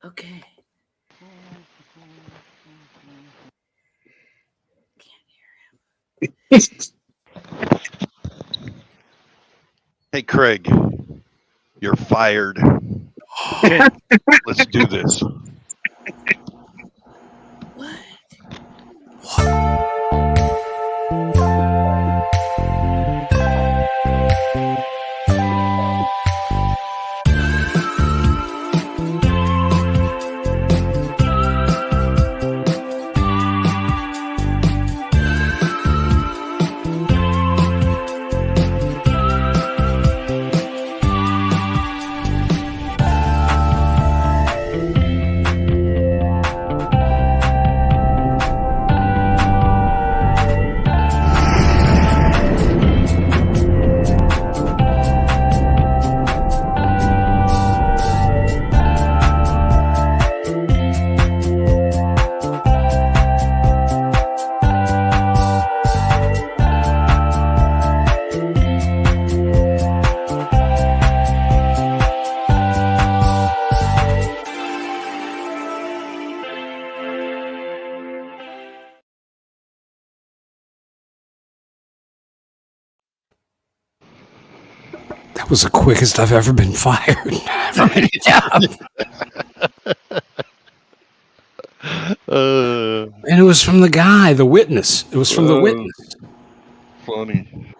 Okay. Hey, Craig, you're fired. Let's do this. What? That was the quickest I've ever been fired from any job. Uh, And it was from the guy, the witness. It was from the uh, witness. funny.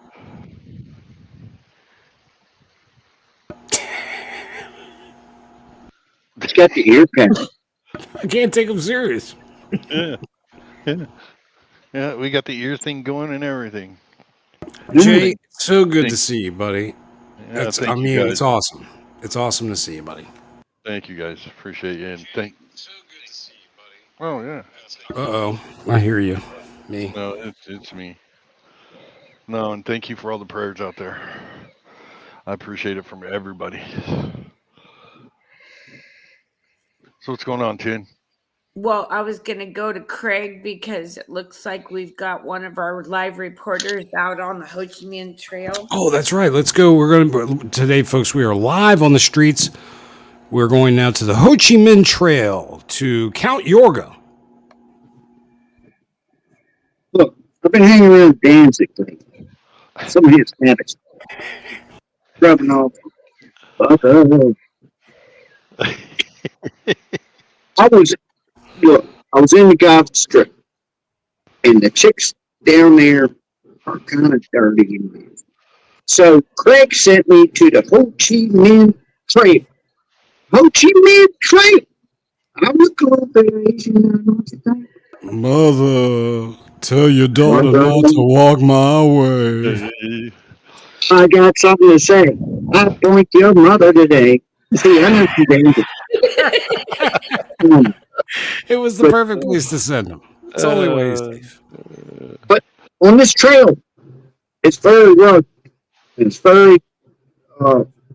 He's got the ear patch. I can't take him serious. Yeah, yeah, yeah. We got the ear thing going and everything. Jay, so good to Thank, see you, buddy. yeah, I thank you mean, guys. it's awesome. It's awesome to see you, buddy. Thank you guys. Appreciate you. And thank. Oh yeah. Uh-oh. I hear you. Me. No, it's me. No, and thank you for all the prayers out there. I appreciate it from everybody. So what's going on, Tin? Well, I was going to go to Craig because it looks like we've got one of our live reporters out on the Ho Chi Minh Trail. Oh, that's right. Let's go. We're going to today, folks. We are live on the streets. We're going now to the Ho Chi Minh Trail to Count Yorga. Look, I've been hanging around Danzig lately. Some of his habits rubbing off. I was look, I was in the Gaza Strip, and the chicks down there are kind of dirty. So Craig sent me to the Ho Chi Minh Trail. Ho Chi Minh Trail. I look a little bit Asian. I know what you think. Mother, tell your daughter Mother. not to walk my way. I got something to say. I boinked your mother today. See, I know some Danzig. It was the But, perfect place to send him. It's the only way he's safe. but on this trail, it's very rough. It's very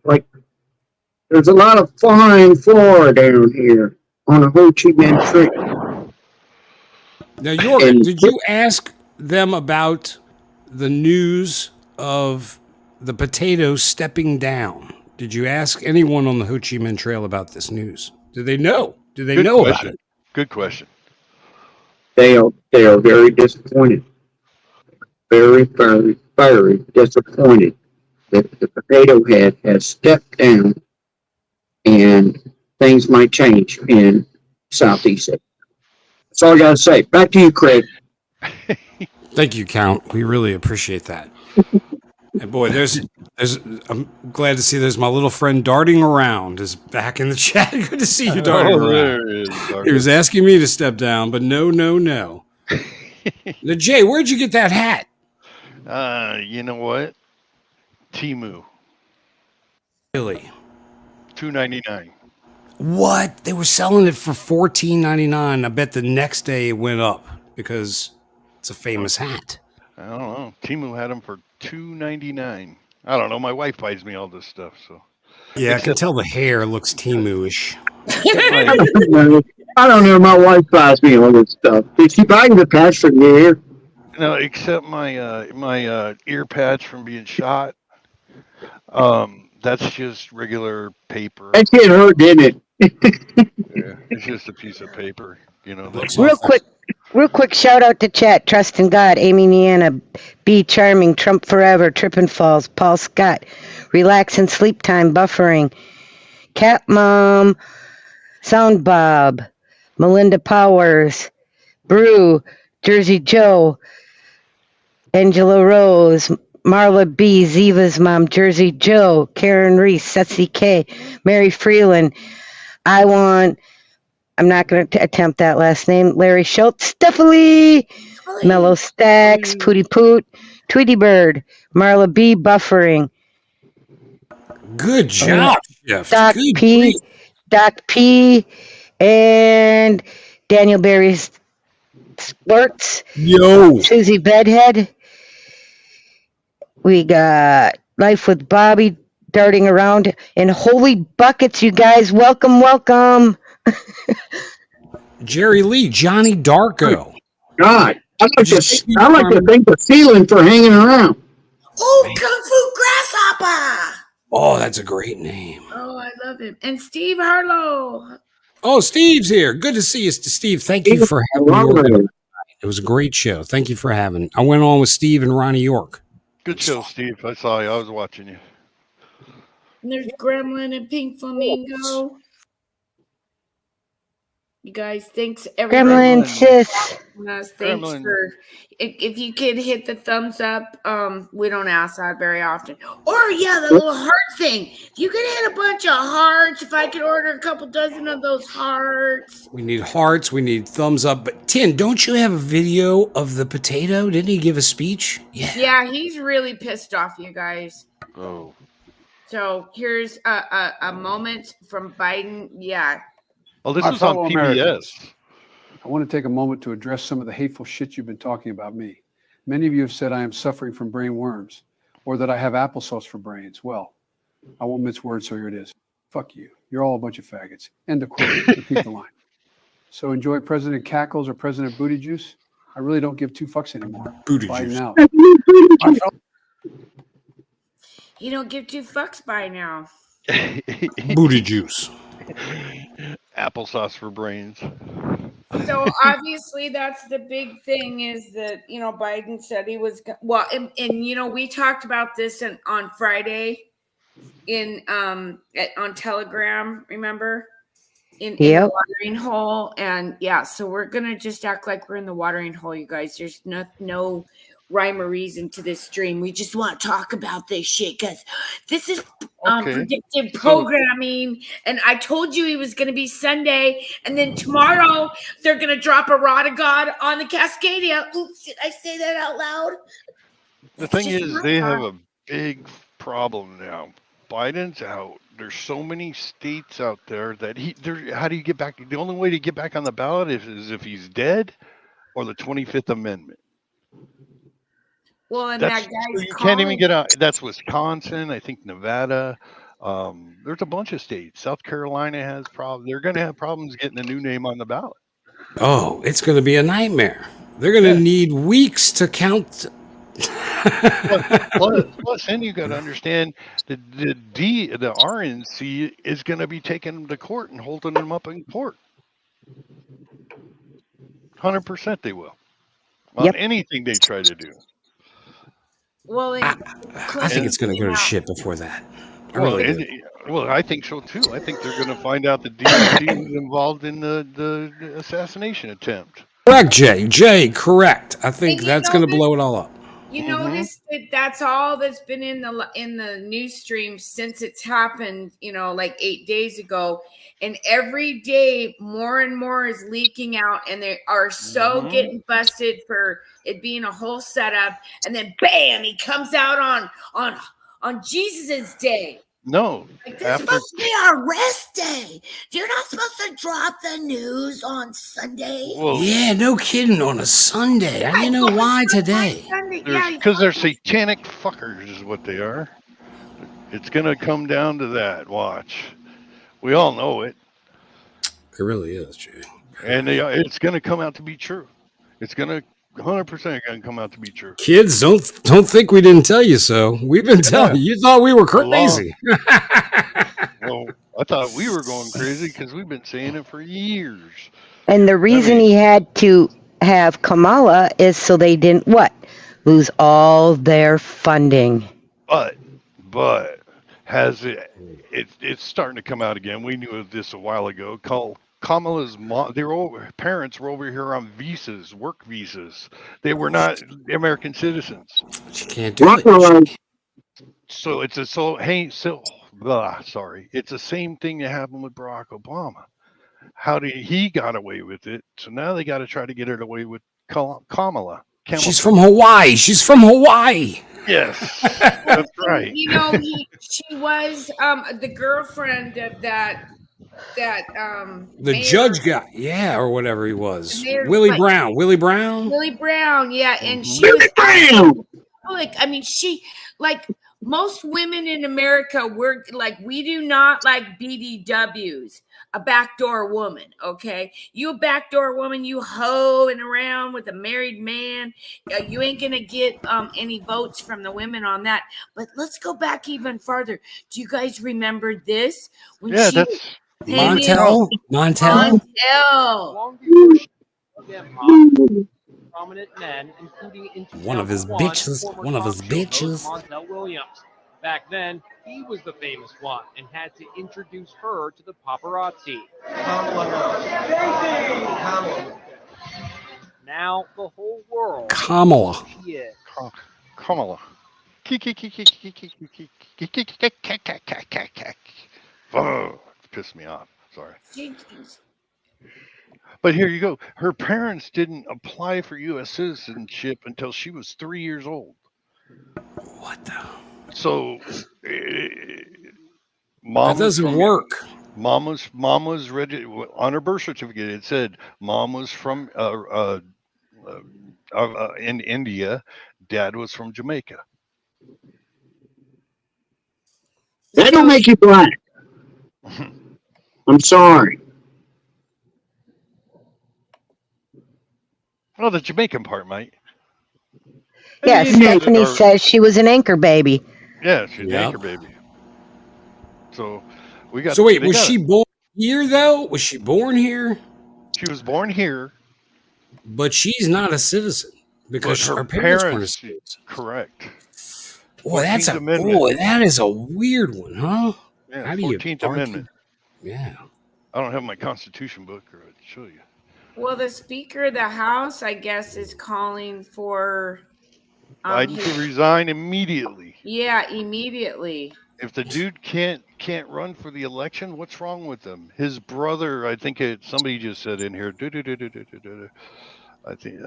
like there's a lot of fine flora down here on the Ho Chi Minh Trail. Now, Yorga, And did you ask them about the news of the potatoes stepping down? Did you ask anyone on the Ho Chi Minh Trail about this news? Do they know? Do they Good know about question. it? Good question. they are very disappointed. Very, very, very disappointed that the potato head has stepped down and things might change in Southeast Asia. That's all I got to say. Back to you, Craig. Thank you, Count. We really appreciate that. And boy, there's. I'm glad to see there's my little friend darting around is back in the chat. Good to see you darting Oh, around. there it is. He was asking me to step down, but no. Now, Jay, where'd you get that hat? You know what? Timu, Really? $2.99. What? They were selling it for $14.99. I bet the next day it went up because it's a famous hat. I don't know. Timu had them for $2.99. I don't know. My wife buys me all this stuff, so. Yeah, I can Except- tell the hair looks Timu-ish. I don't know. My wife buys me all this stuff. Did she buy you the patch from here? No, except my ear patch from being shot. That's just regular paper. That shit hurt, didn't it? It's just a piece of paper, Looks Real awful. quick shout out to chat. Trust in God, Amy Niana, Be Charming, Trump Forever, Trippin' Falls, Paul Scott, Relax and Sleep Time, Buffering, Cat Mom, Sound Bob, Melinda Powers, Brew, Jersey Joe, Angela Rose, Marla B, Ziva's mom, Jersey Joe, Karen Reese, Setsy K, Mary Freeland. I'm not going to attempt that last name. Larry Schultz, Stephanie, Mellow Stacks, Pooty Poot, Tweety Bird, Marla B, Buffering, Good job, Jeff. Doc Good P, grief. Doc P, and Daniel Berry Sports, Yo. Susie Bedhead. We got Life with Bobby darting around in holy buckets, you guys. Welcome, welcome. Jerry Lee, Johnny Darko. God, I like to thank the ceiling for hanging around. Oh, Kung Fu Grasshopper. Oh, that's a great name. Oh, I love him. And Steve Harlow. Oh, Steve's here. Good to see you, Steve. Thank you for having me over. It was a great show. Thank you for having. I went on with Steve and Ronnie York. Good show, Steve. I saw you. I was watching you. And there's Gremlin and Pink Flamingo. You guys, thanks everybody. Gremlin, sis. Thanks Gremlin. for if you could hit the thumbs up. We don't ask that very often. Or yeah, the little heart thing. If you could hit a bunch of hearts, if I could order a couple dozen of those hearts. We need hearts. We need thumbs up. But Tin, don't you have a video of the potato? Didn't he give a speech? Yeah. Yeah, he's really pissed off, you guys. Oh. So here's a moment from Biden. Yeah. Oh, this My was on fellow PBS. Americans, I want to take a moment to address some of the hateful shit you've been talking about me. Many of you have said I am suffering from brain worms or that I have applesauce for brains. Well, I won't mince words, so here it is. Fuck you. You're all a bunch of faggots. End of quote. Repeat the line. So enjoy President Cackles or President Booty Juice. I really don't give two fucks anymore. Booty Biden juice. out. My fellow You don't give two fucks by now. Booty juice. Applesauce for brains. So obviously that's the big thing is that, Biden said he was, and we talked about this on Friday on Telegram, remember? In the watering hole. And yeah, so we're going to just act like we're in the watering hole, you guys. There's no rhyme or reason to this stream. We just want to talk about this shit because this is predictive programming. And I told you it was going to be Sunday. And then tomorrow they're going to drop a Rod of God on the Cascadia. Oops, did I say that out loud? The thing is, they have a big problem now. Biden's out. There's so many states out there that how do you get back? The only way to get back on the ballot is if he's dead or the 25th Amendment. Well, and That's, that guy's you can't even get out. That's Wisconsin, I think Nevada. There's a bunch of states. South Carolina has problems. They're going to have problems getting a new name on the ballot. Oh, it's going to be a nightmare. They're going to need weeks to count. plus, then you got to understand the RNC is going to be taking them to court and holding them up in court. 100% they will on anything they try to do. Well, I think it's going to go to shit before that. I think so too. I think they're going to find out that DNC was involved in the assassination attempt. Correct, Jay. Jay, correct. I think that's going to blow it all up. You notice that that's all that's been in the news stream since it's happened, like 8 days ago. And every day more and more is leaking out, and they are so getting busted for it being a whole setup. And then bam, he comes out on Jesus's day. No, like, this is supposed to be our rest day. You're not supposed to drop the news on Sunday. Well, yeah, no kidding, on a Sunday. How do you know why today? Because they're satanic fuckers is what they are. It's going to come down to that. Watch. We all know it. It really is, Jay. And it's going to come out to be true. It's going to 100% going to come out to be true. Kids, don't think we didn't tell you so. We've been telling you. You thought we were crazy. Well, I thought we were going crazy because we've been saying it for years. And the reason he had to have Kamala is so they didn't what? Lose all their funding. But has it's starting to come out again. We knew of this a while ago. Kamala's mom, parents were over here on visas, work visas. They were not American citizens. She can't do Rockefeller, it. So it's it's the same thing that happened with Barack Obama. How did he got away with it? So now they got to try to get it away with Kamala. She's from Hawaii. She's from Hawaii. Yes, that's right. You know, she was the girlfriend of that The mayor, judge guy, yeah, or whatever he was. Mayor- Willie like- Brown. Willie Brown. Willie Brown, yeah, and she Billy was Brown. public. I mean, she like most women in America. We do not like BDWs, a backdoor woman. Okay, you a backdoor woman, you hoeing around with a married man. You ain't gonna get any votes from the women on that. But let's go back even farther. Do you guys remember this? When Yeah, she that's Montel. Montel. Montel. Long before she them mob, prominent men, including in One of his 2001, bitches, former one of his talk show host bitches. Montel Williams. Back then, he was the famous one and had to introduce her to the paparazzi. Now the whole world Kamala. knows who she is. Kamala. Oh, pissed me off. Sorry. But here you go. Her parents didn't apply for U.S. citizenship until she was 3 years old. What the? So, That doesn't work. Mom was on her birth certificate. It said mom was from in India. Dad was from Jamaica. That don't make you black. I'm sorry. Well, the Jamaican part, mate. Yeah, Stephanie says she was an anchor baby. Yeah, she's an Yep. anchor baby. So we got. So wait, they was got she it. born here though? Was she born here? She was born here, But she's not a citizen because but her parents weren't a parents. citizen. Correct. Boy, that's 14th Amendment. that is a weird one, huh? Yeah, How do you 14th argue? Amendment. Yeah. I don't have my Constitution book, or I'd show you. Well, the Speaker of the House, I guess, is calling for. Biden to resign immediately. Yeah, immediately. If the dude can't run for the election, what's wrong with him? His brother, I think somebody just said in here. I think.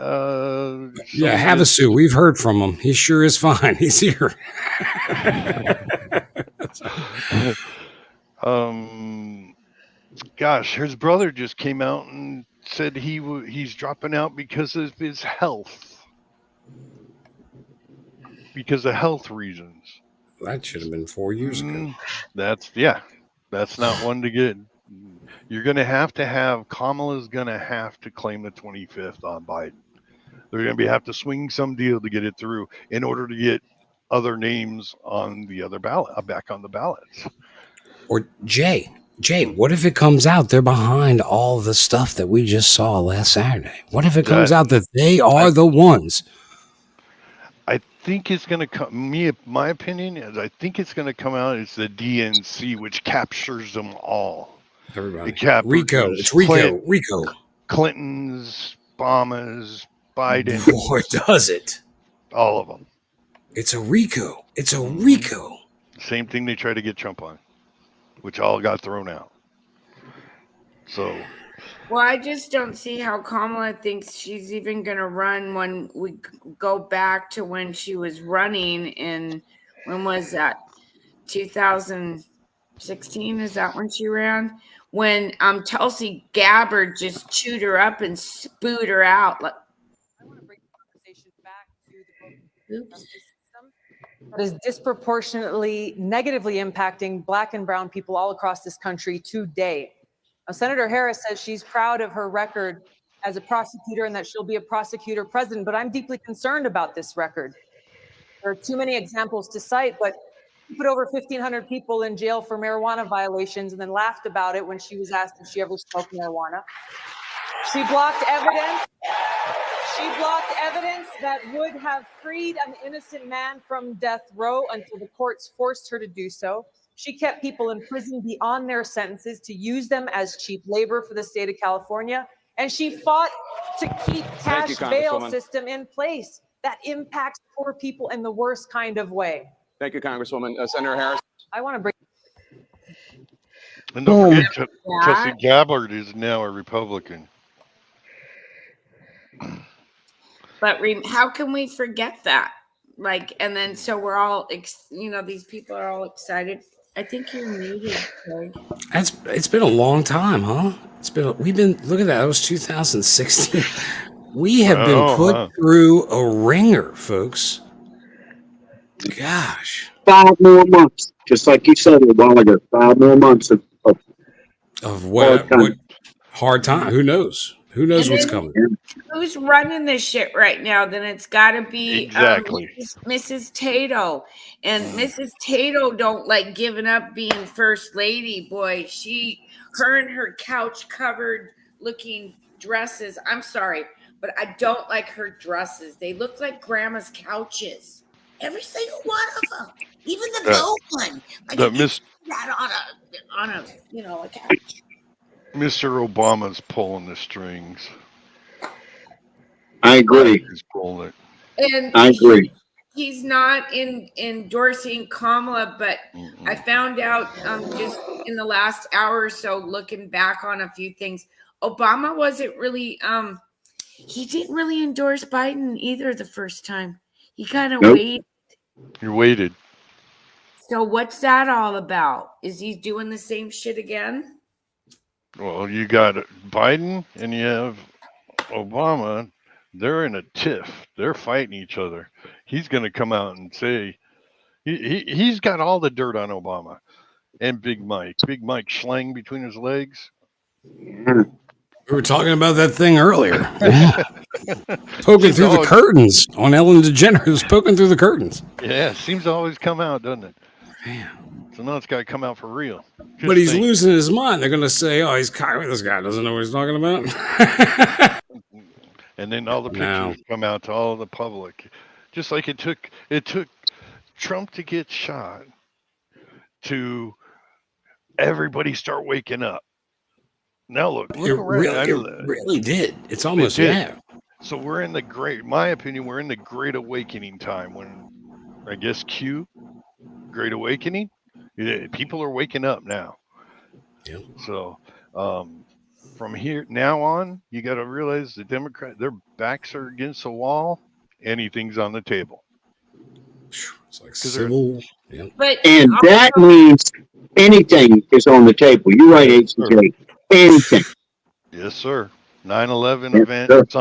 Yeah, Havasu, we've heard from him. He sure is fine. He's here. Gosh, his brother just came out and said he's dropping out because of his health. Because of health reasons. That should have been 4 years ago. That's not one to get. You're going to have Kamala's going to have to claim the 25th on Biden. They're going to have to swing some deal to get it through in order to get other names on the other ballot, back on the ballots. Or Jay, what if it comes out they're behind all the stuff that we just saw last Saturday? What if it comes out that they are the ones? I think it's going to come. My opinion is, I think it's going to come out. It's the DNC, which captures them all. Everybody. It captures Rico. It's Rico. Rico. Clinton's, Obama's, Biden, Boy, does it. all of them. It's a Rico. It's a Rico. Same thing they tried to get Trump on, which all got thrown out. So, Well, I just don't see how Kamala thinks she's even going to run when we go back to when she was running in, when was that? 2016? Is that when she ran? When Tulsi Gabbard just chewed her up and spewed her out. Like, I want to bring the conversation back to the broken oops. justice system that is disproportionately negatively impacting Black and brown people all across this country today. Now, Senator Harris says she's proud of her record as a prosecutor and that she'll be a prosecutor president, but I'm deeply concerned about this record. There are too many examples to cite, but She put over 1,500 people in jail for marijuana violations and then laughed about it when she was asked if she ever smoked marijuana. She blocked evidence. She blocked evidence that would have freed an innocent man from death row until the courts forced her to do so. She kept people in prison beyond their sentences to use them as cheap labor for the state of California. And she fought to keep cash bail system in place that impacts poor people in the worst kind of way. Thank you, Congresswoman. Senator Harris. I want to bring. And don't forget, Yeah. Tulsi Gabbard is now a Republican. But how can we forget that? Like, and then so we're all, these people are all excited. I think you're muted, Craig. It's been a long time, huh? Look at that. It was 2016. We have been put through a ringer, folks. Gosh. 5 more months, just like you said a while ago. 5 more months of what hard time? Who knows? Who knows what's coming? Who's running this shit right now? Then it's got to be Exactly. Mrs. Tato, and Mrs. Tato don't like giving up being first lady. Boy, her and her couch covered looking dresses. I'm sorry, but I don't like her dresses. They look like grandma's couches. Every single one of them, even the gold one. Like That Miss that on a a couch. Mr. Obama's pulling the strings. I agree. He's pulling it. And I agree. He's not endorsing Kamala, but I found out just in the last hour or so, looking back on a few things, Obama wasn't really he didn't really endorse Biden either the first time. He kind of waited. You waited. So what's that all about? Is he doing the same shit again? Well, you got Biden and you have Obama. They're in a tiff. They're fighting each other. He's going to come out and say he's got all the dirt on Obama and Big Mike. Big Mike schlang between his legs. Yeah. We were talking about that thing earlier. Poking through the curtains on Ellen DeGeneres. Poking through the curtains. Yeah, seems to always come out, doesn't it? Man. So now it's got to come out for real. But he's losing his mind. They're going to say, "Oh, he's cocky. This guy doesn't know what he's talking about." And then all the pictures come out to all the public, just like it took Trump to get shot to everybody start waking up. Now look It really did. It's almost So we're in my opinion, we're in the Great Awakening time when I guess Great Awakening. Yeah, people are waking up now. Yeah. So from here now on, you got to realize the their backs are against the wall. Anything's on the table. It's like civil. Yeah. And that means anything is on the table. You're right, HJ. Anything. Yes, sir. 9/11 event,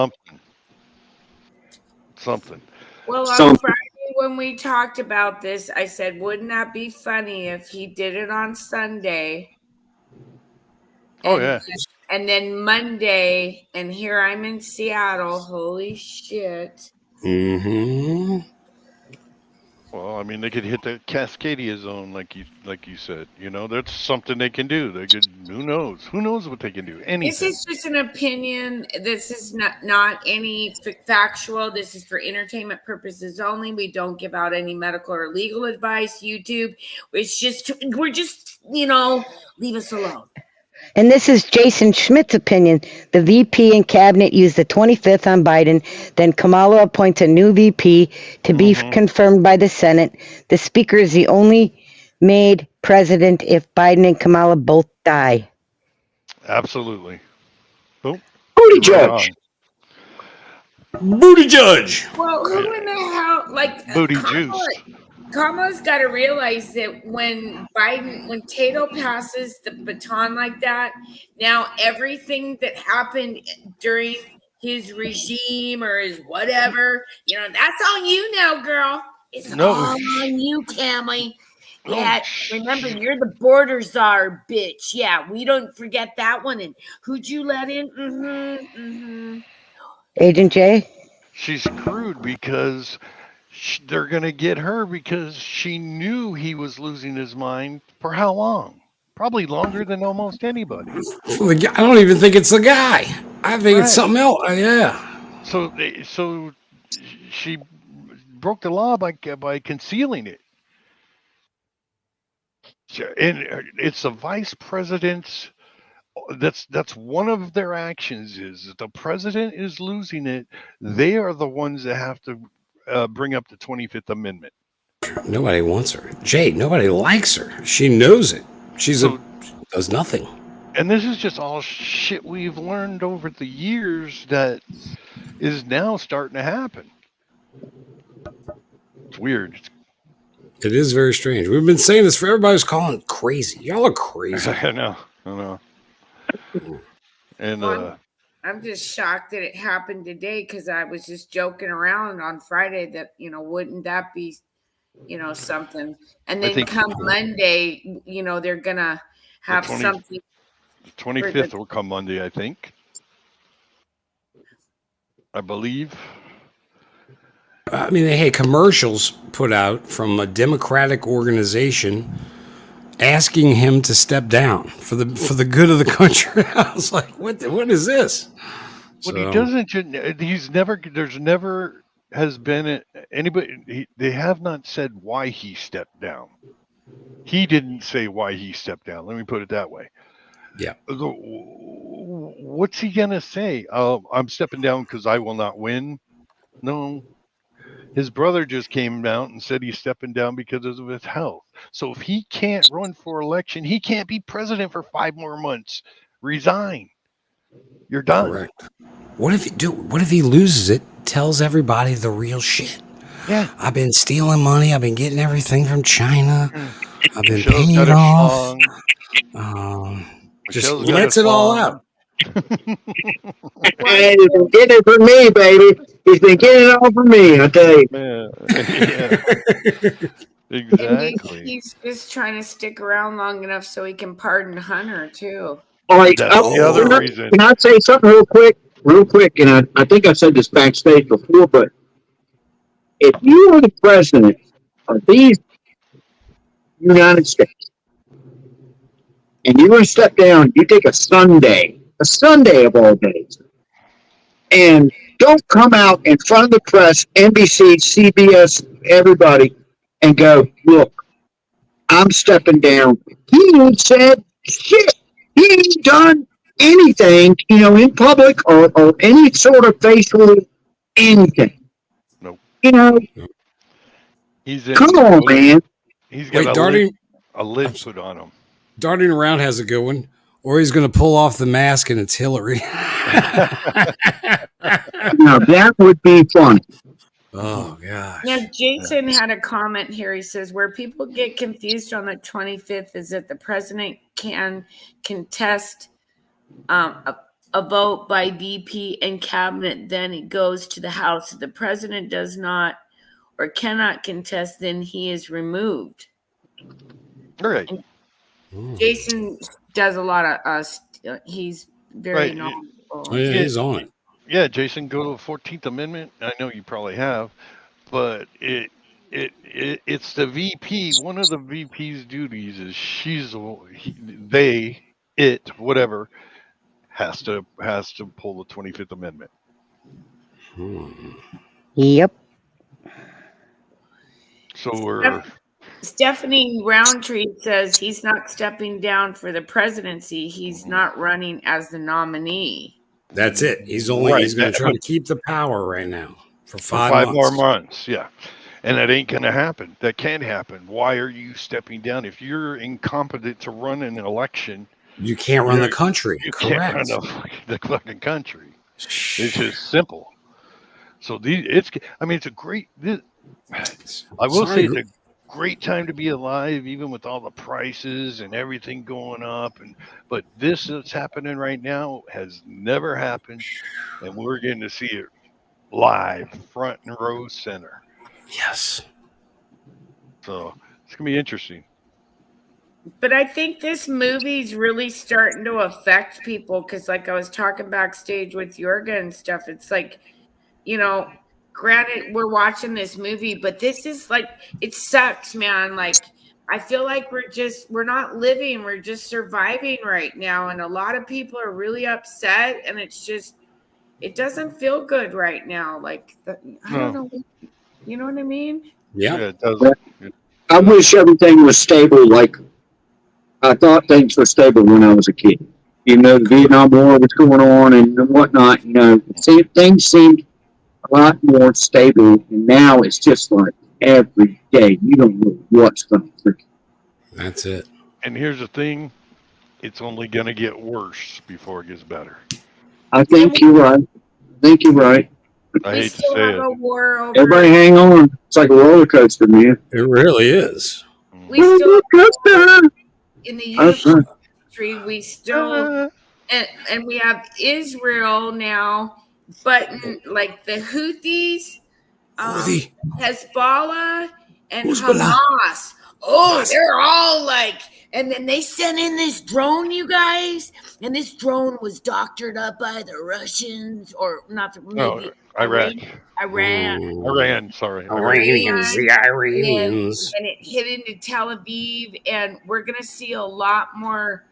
something. Well, on Friday when we talked about this, I said, wouldn't that be funny if he did it on Sunday? And then Monday, and here I'm in Seattle. Holy shit. Mm-hmm. Well, I mean, they could hit the Cascadia zone, like you said. That's something they can do. They could. Who knows? Who knows what they can do? Anything. This is just an opinion. This is not any factual. This is for entertainment purposes only. We don't give out any medical or legal advice. YouTube. We're just leave us alone. And this is Jason Schmidt's opinion. The VP and cabinet used the 25th on Biden. Then Kamala appoints a new VP to be confirmed by the Senate. The Speaker is the only made president if Biden and Kamala both die. Absolutely. Oh, Booty judge. Booty judge. Well, who in the hell booty juice? Kamala's got to realize that when Tato passes the baton like that, now everything that happened during his regime or his whatever, that's on you now, girl. It's all on you, Cammy. Yeah, remember, you're the border czar, bitch. Yeah, we don't forget that one. And who'd you let in? Agent J? She's screwed because they're going to get her because she knew he was losing his mind for how long? Probably longer than almost anybody. I don't even think it's the guy. I think it's Right. something else. Yeah. So she broke the law by concealing it. And it's the vice president's. That's one of their actions. Is that the president is losing it? They are the ones that have to bring up the 25th Amendment. Nobody wants her. Jay, nobody likes her. She knows it. Does nothing. And this is just all shit we've learned over the years that is now starting to happen. It's weird. It is very strange. We've been saying this for everybody who's calling it crazy. Y'all are crazy. I know. And I'm just shocked that it happened today because I was just joking around on Friday that, wouldn't that be, something? And then come Monday, they're going to have something. 25th will come Monday, I think. I believe. I mean, they had commercials put out from a Democratic organization asking him to step down for the good of the country. I was like, what is this? Well, he doesn't. There's never has been anybody. They have not said why he stepped down. He didn't say why he stepped down. Let me put it that way. Yeah. What's he gonna say? I'm stepping down because I will not win. No. His brother just came out and said he's stepping down because of his health. So if he can't run for election, he can't be president for 5 more months. Resign. You're done. Correct. What if he loses it? Tells everybody the real shit. Yeah. I've been stealing money. I've been getting everything from China. I've been Michelle's paying got it a off. song. Just Michelle's got lets a it all song. out. Hey, he's been getting it from me, baby. He's been getting it all from me, I tell you. Yeah. Exactly. He's just trying to stick around long enough so he can pardon Hunter too. All right, That's the other reason. Can I say something real quick? And I think I said this backstage before, but if you were the president of these United States and you're going to step down, you take a Sunday of all days, and don't come out in front of the press, NBC, CBS, everybody, and go, look, I'm stepping down. He ain't said shit. He ain't done anything, in public or any sort of facial anything. Nope. Come on, man. He's got a lid put on him. Darting around has a good one. Or he's going to pull off the mask and it's Hillary. Now, that would be fun. Oh, gosh. Now, Jason had a comment here. He says, where people get confused on the 25th is that the president can contest a vote by VP and cabinet, then it goes to the House. If the president does not or cannot contest, then he is removed. All right. Jason does a lot of he's very knowledgeable. Oh, yeah, he's on it. Yeah, Jason, go to the 14th Amendment. I know you probably have, but it's the VP. One of the VP's duties is whatever has to pull the 25th Amendment. Yep. So we're. Stephanie Roundtree says he's not stepping down for the presidency. He's not running as the nominee. That's it. He's going to try to keep the power right now for 5 months. More months, yeah. And that ain't going to happen. That can't happen. Why are you stepping down? If you're incompetent to run an election, you can't run the country. You Correct. can't run the fucking country. It's just simple. So it's a great. I will say it's a great time to be alive, even with all the prices and everything going up. But this that's happening right now has never happened, and we're getting to see it live, front and row center. Yes. So it's gonna be interesting. But I think this movie's really starting to affect people because, like I was talking backstage with Jorga and stuff, it's like, granted, we're watching this movie, but this is like, it sucks, man. Like, I feel like we're not living, we're just surviving right now. And a lot of people are really upset, and it's just, it doesn't feel good right now. Like, I don't know. You know what I mean? Yeah. it does. I wish everything was stable like I thought things were stable when I was a kid. You know, the Vietnam War was going on and whatnot. You know, things seemed a lot more stable, and now it's just like every day you don't know what's going to happen. That's it. And here's the thing, it's only going to get worse before it gets better. I think you're right. I think you're right. I We hate to still say have it. a war over. Everybody hang on. It's like a roller coaster, man. It really is. We still Roller coaster. in the That's U.S. right. country. We still and we have Israel now, but like the Houthis, Houthi. Hezbollah, and Hezbollah. Hamas. Oh, they're all like, and then they sent in this drone, you guys, and this drone was doctored up by the Russians, or not the maybe Iraq. Iran. Sorry. Iranians, the Iranians. And it hit into Tel Aviv, and we're gonna see a lot more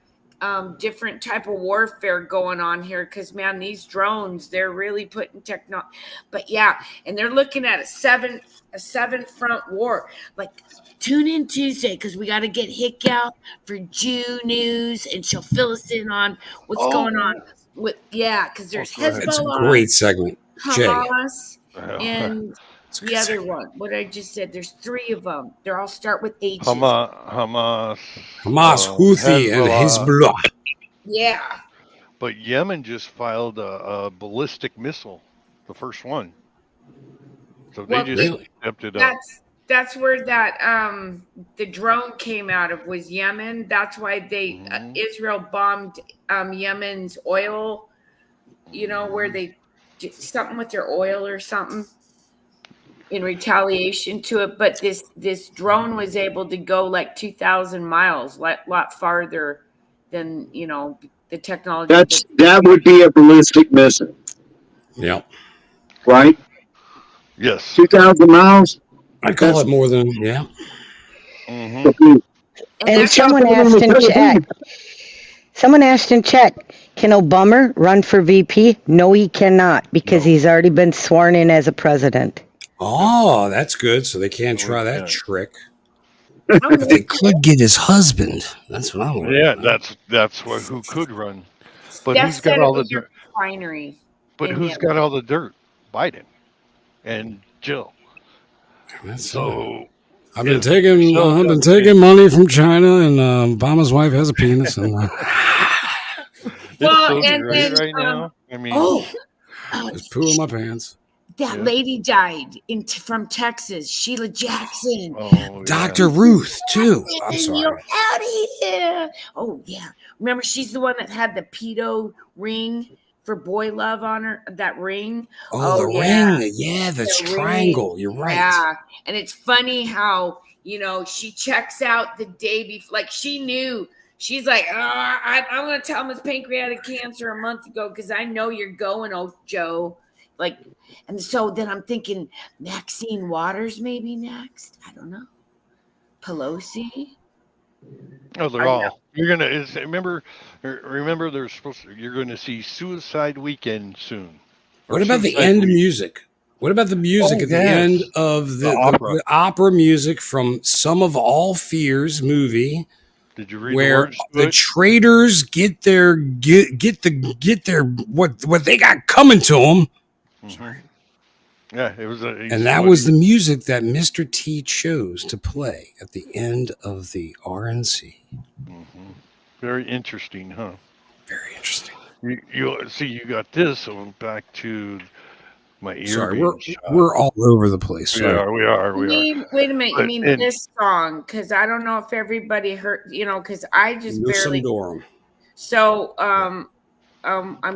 different type of warfare going on here, because man, these drones, they're really putting technology. But yeah, and they're looking at a seven front war. Like, tune in Tuesday, because we got to get Hick out for Jew news, and she'll fill us in on what's going on with because there's That's That's a Hezbollah, great segment. Jay. Hamas, and the other one. What I just said, there's 3 of them. They all start with H's. Hamas, Houthi, and Hezbollah. Yeah. But Yemen just filed a ballistic missile, the first one. So they Well, just Really? stepped it up. That's where that the drone came out of, was Yemen. That's why they Israel bombed Yemen's oil. You know, where they did something with their oil or something in retaliation to it. But this drone was able to go like 2,000 miles, lot farther than, you know, the technology. That would be a ballistic missile, Yep. right? Yes. 2,000 miles. I call it more than, yeah. Mm-hmm. And someone asked in chat, can Obama run for VP? No, he cannot, because he's already been sworn in as a president. Oh, that's good. So they can't try that yeah. trick. But they could get his husband. That's what I'm worried Yeah, about. that's who could run. But Steph who's said got it all the was your dirt? refinery. But in who's Yemen. got all the dirt? Biden and Jill. That's So I've been taking money from China, and Obama's wife has a penis. And it's Well, so and great then, right now. I mean, just poo in my pants. That lady died from Texas, Sheila Jackson. oh, Dr. Ruth, too. I'm You're sorry. out of here. Oh, yeah. Remember, she's the one that had the pedo ring for Boy Love on her, that ring. Oh, the yeah. ring. Yeah, the The triangle. ring. You're right. Yeah. And it's funny how, you know, she checks out the day before. Like, she knew. She's like, I'm going to tell him it's pancreatic cancer a month ago, because I know you're going, oh, Joe. Like, and so then I'm thinking Maxine Waters maybe next. I don't know. Pelosi. Oh, they're all. You're gonna remember. They're supposed to. You're going to see Suicide Weekend soon. What about the end music? What about the music at the end of the opera music from Sum of All Fears movie? Did you read where the traitors get their what they got coming to them? Mm-hmm. Yeah, it was. And that was the music that Mr. T chose to play at the end of the RNC. Mm-hmm. Very interesting, huh? Very interesting. You see, you got this. So back to my ear. Sorry, we're all over the place. We are. Wait a minute. You mean this song? Because I don't know if everybody heard. You know, because I just barely. So I'm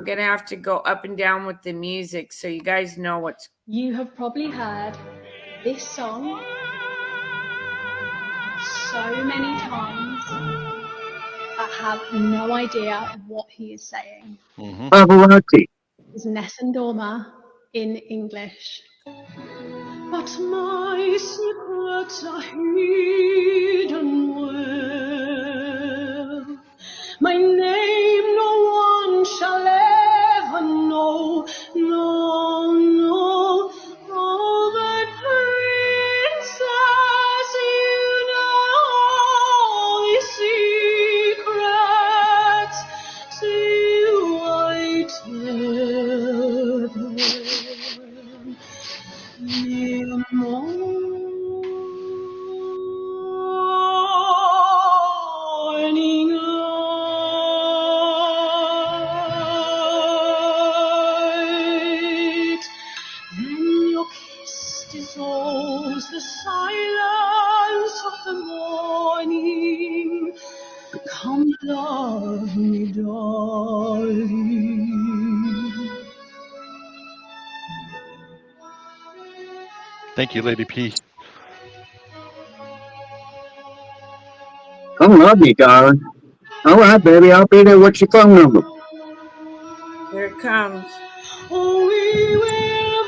gonna have to go up and down with the music, so you guys know what's. You have probably heard this song so many times, but have no idea what he is saying. Pavarotti. It's Nessun Dorma in English. But my secrets are hidden well. My name no one shall ever know. No, no. Oh, but princess, you know these secrets. Till I tell them. Near morning light, then your kiss dissolves the silence of the morning. Come love me, darling. Thank you, Lady P. Come love me, darling. All right, baby. I'll be there. What's your phone number? Here it comes. Oh, we will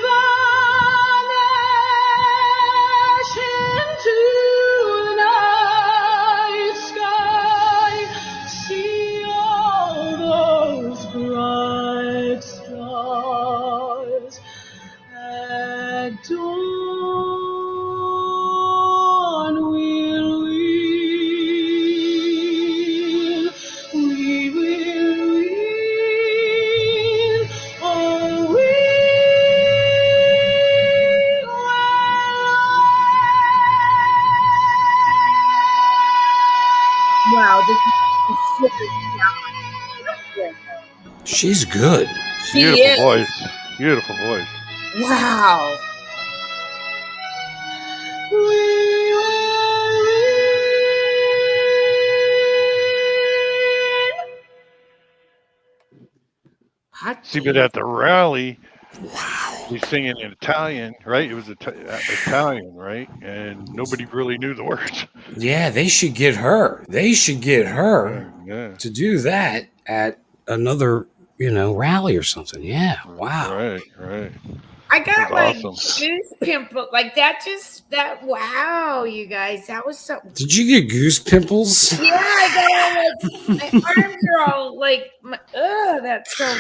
vanish into the night sky. See all those bright stars at dawn. We'll win. We will win. Oh, we Wow, this is She's good. she Beautiful is. voice. Beautiful voice. Wow. Hot See, but at the rally, he's singing in Italian, right? It was Italian, right? And nobody really knew the words. Yeah, they should get her. They should get her Yeah. to do that at another, rally or something. Yeah. Wow. Right. I got That's like awesome. goose pimple, like that. Wow, you guys, that was so. Did you get goose pimples? Yeah, I got my arms are all like, that's so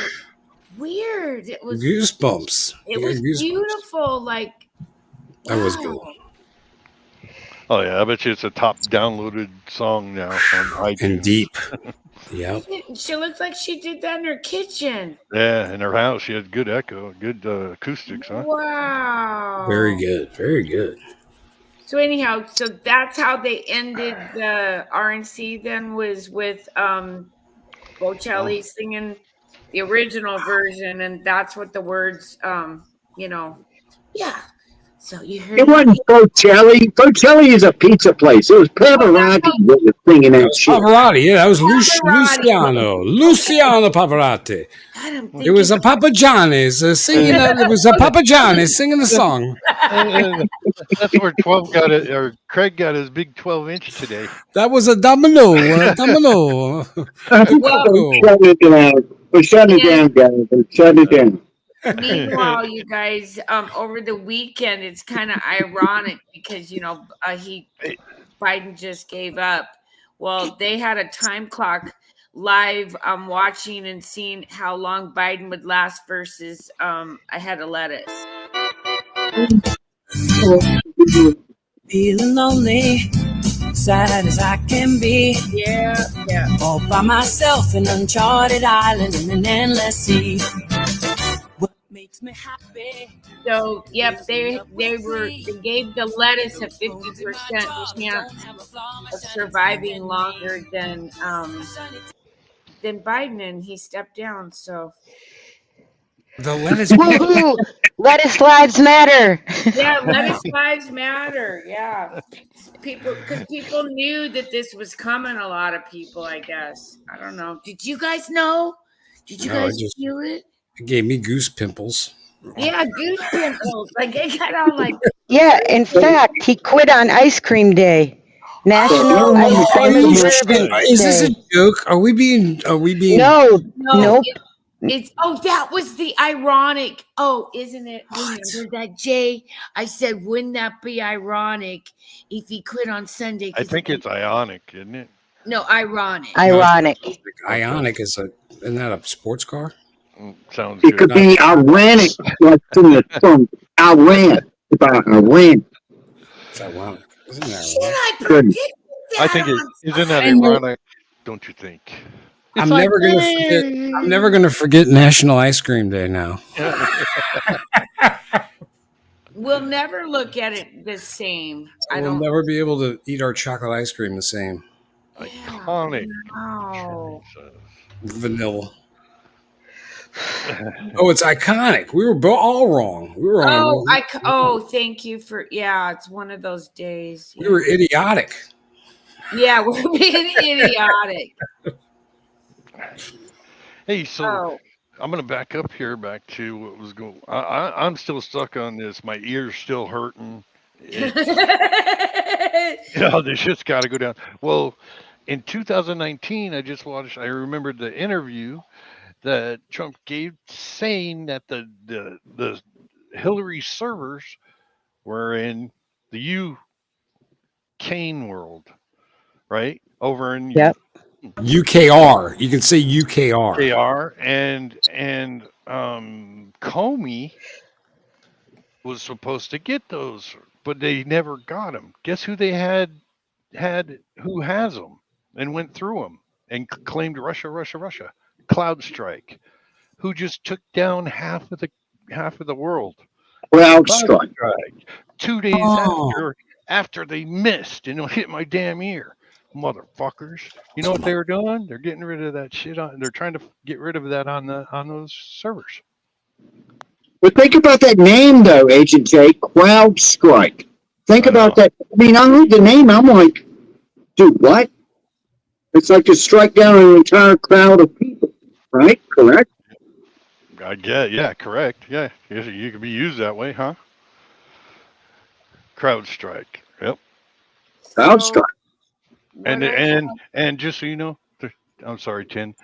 weird. It was Goosebumps. It Yeah, was goosebumps. beautiful. Like That was good. wow. Oh yeah, I bet you it's a top downloaded song now on iTunes. And deep. Yep. She looks like she did that in her kitchen. Yeah, in her house she had good echo, good acoustics, huh? Wow. Very good. Very good. So anyhow, so that's how they ended the RNC. Then was with Bocelli singing the original version, and that's what the words, yeah. So you heard It wasn't Bocelli. Bocelli is a pizza place. It was Pavarotti that was singing that shit. Pavarotti. Yeah, that was Pavarotti. Luciano Pavarotti. God, I'm It was a thinking- Papa Johnny's singing. It was a Papa Johnny's singing the song. That's where 12 got it, or Craig got his big 12-inch today. That was a domino. Domino. Shut it down. We're shutting it down, guys. We're shutting it down. Meanwhile, you guys, over the weekend, it's kind of ironic because Biden just gave up. Well, they had a time clock live. I'm watching and seeing how long Biden would last versus I had a lettuce. Feeling lonely, sad as I can be. Yeah. All by myself in uncharted island in an endless sea. What makes me happy? So yep, they gave the lettuce a 50% chance of surviving longer than Biden, and he stepped down. So The lettuce. Woohoo! Lettuce lives matter. yeah, lettuce lives matter. Yeah, because people knew that this was coming. A lot of people, I guess. I don't know. Did you guys know? Did you No, I guys just- feel it? It gave me goose pimples. Yeah, goose pimples. Like it got all like. Yeah, in fact, he quit on Ice Cream Day. National Ice Cream Observance Is this a Day. joke? Are we being? No, No, nope. that was the ironic. Oh, isn't it? Remember that, Jay? I said, wouldn't that be ironic if he quit on Sunday? I think it's Ionic, isn't it? No, ironic. Ironic. Ionic isn't that a sports car? Sounds It good. could be ironic, like from Iran, about Iran. It's ironic. Isn't that Should ironic? I predict that? I think isn't that I know. ironic? Don't you think? I'm never gonna forget National Ice Cream Day now. We'll never look at it the same. We'll never be able to eat our chocolate ice cream the same. Iconic. Oh. Vanilla. Oh, it's iconic. We were all wrong. We were all Thank you for it's one of those days. we were idiotic. Yeah, we're being idiotic. Hey, so I'm gonna back up here, back to what was going. I'm still stuck on this. My ear's still hurting. This shit's got to go down. Well, in 2019, I remembered the interview that Trump gave, saying that the Hillary servers were in the Ukraine world, right? Over in UKR. You can say UKR. KR and Comey was supposed to get those, but they never got them. Guess who they had who has them and went through them and claimed Russia. CrowdStrike, who just took down half of the world. CrowdStrike. 2 days after they missed and hit my damn ear. Motherfuckers. You know what they were doing? They're getting rid of that shit they're trying to get rid of that on those servers. But think about that name, though, Agent J. CrowdStrike. Think about that. I mean, I read the name. I'm like, dude, what? It's like to strike down an entire crowd of people, right? Correct? I get, yeah, correct. Yeah, you could be used that way, huh? CrowdStrike. Yep. CrowdStrike. And just so you know, I'm sorry, Tin.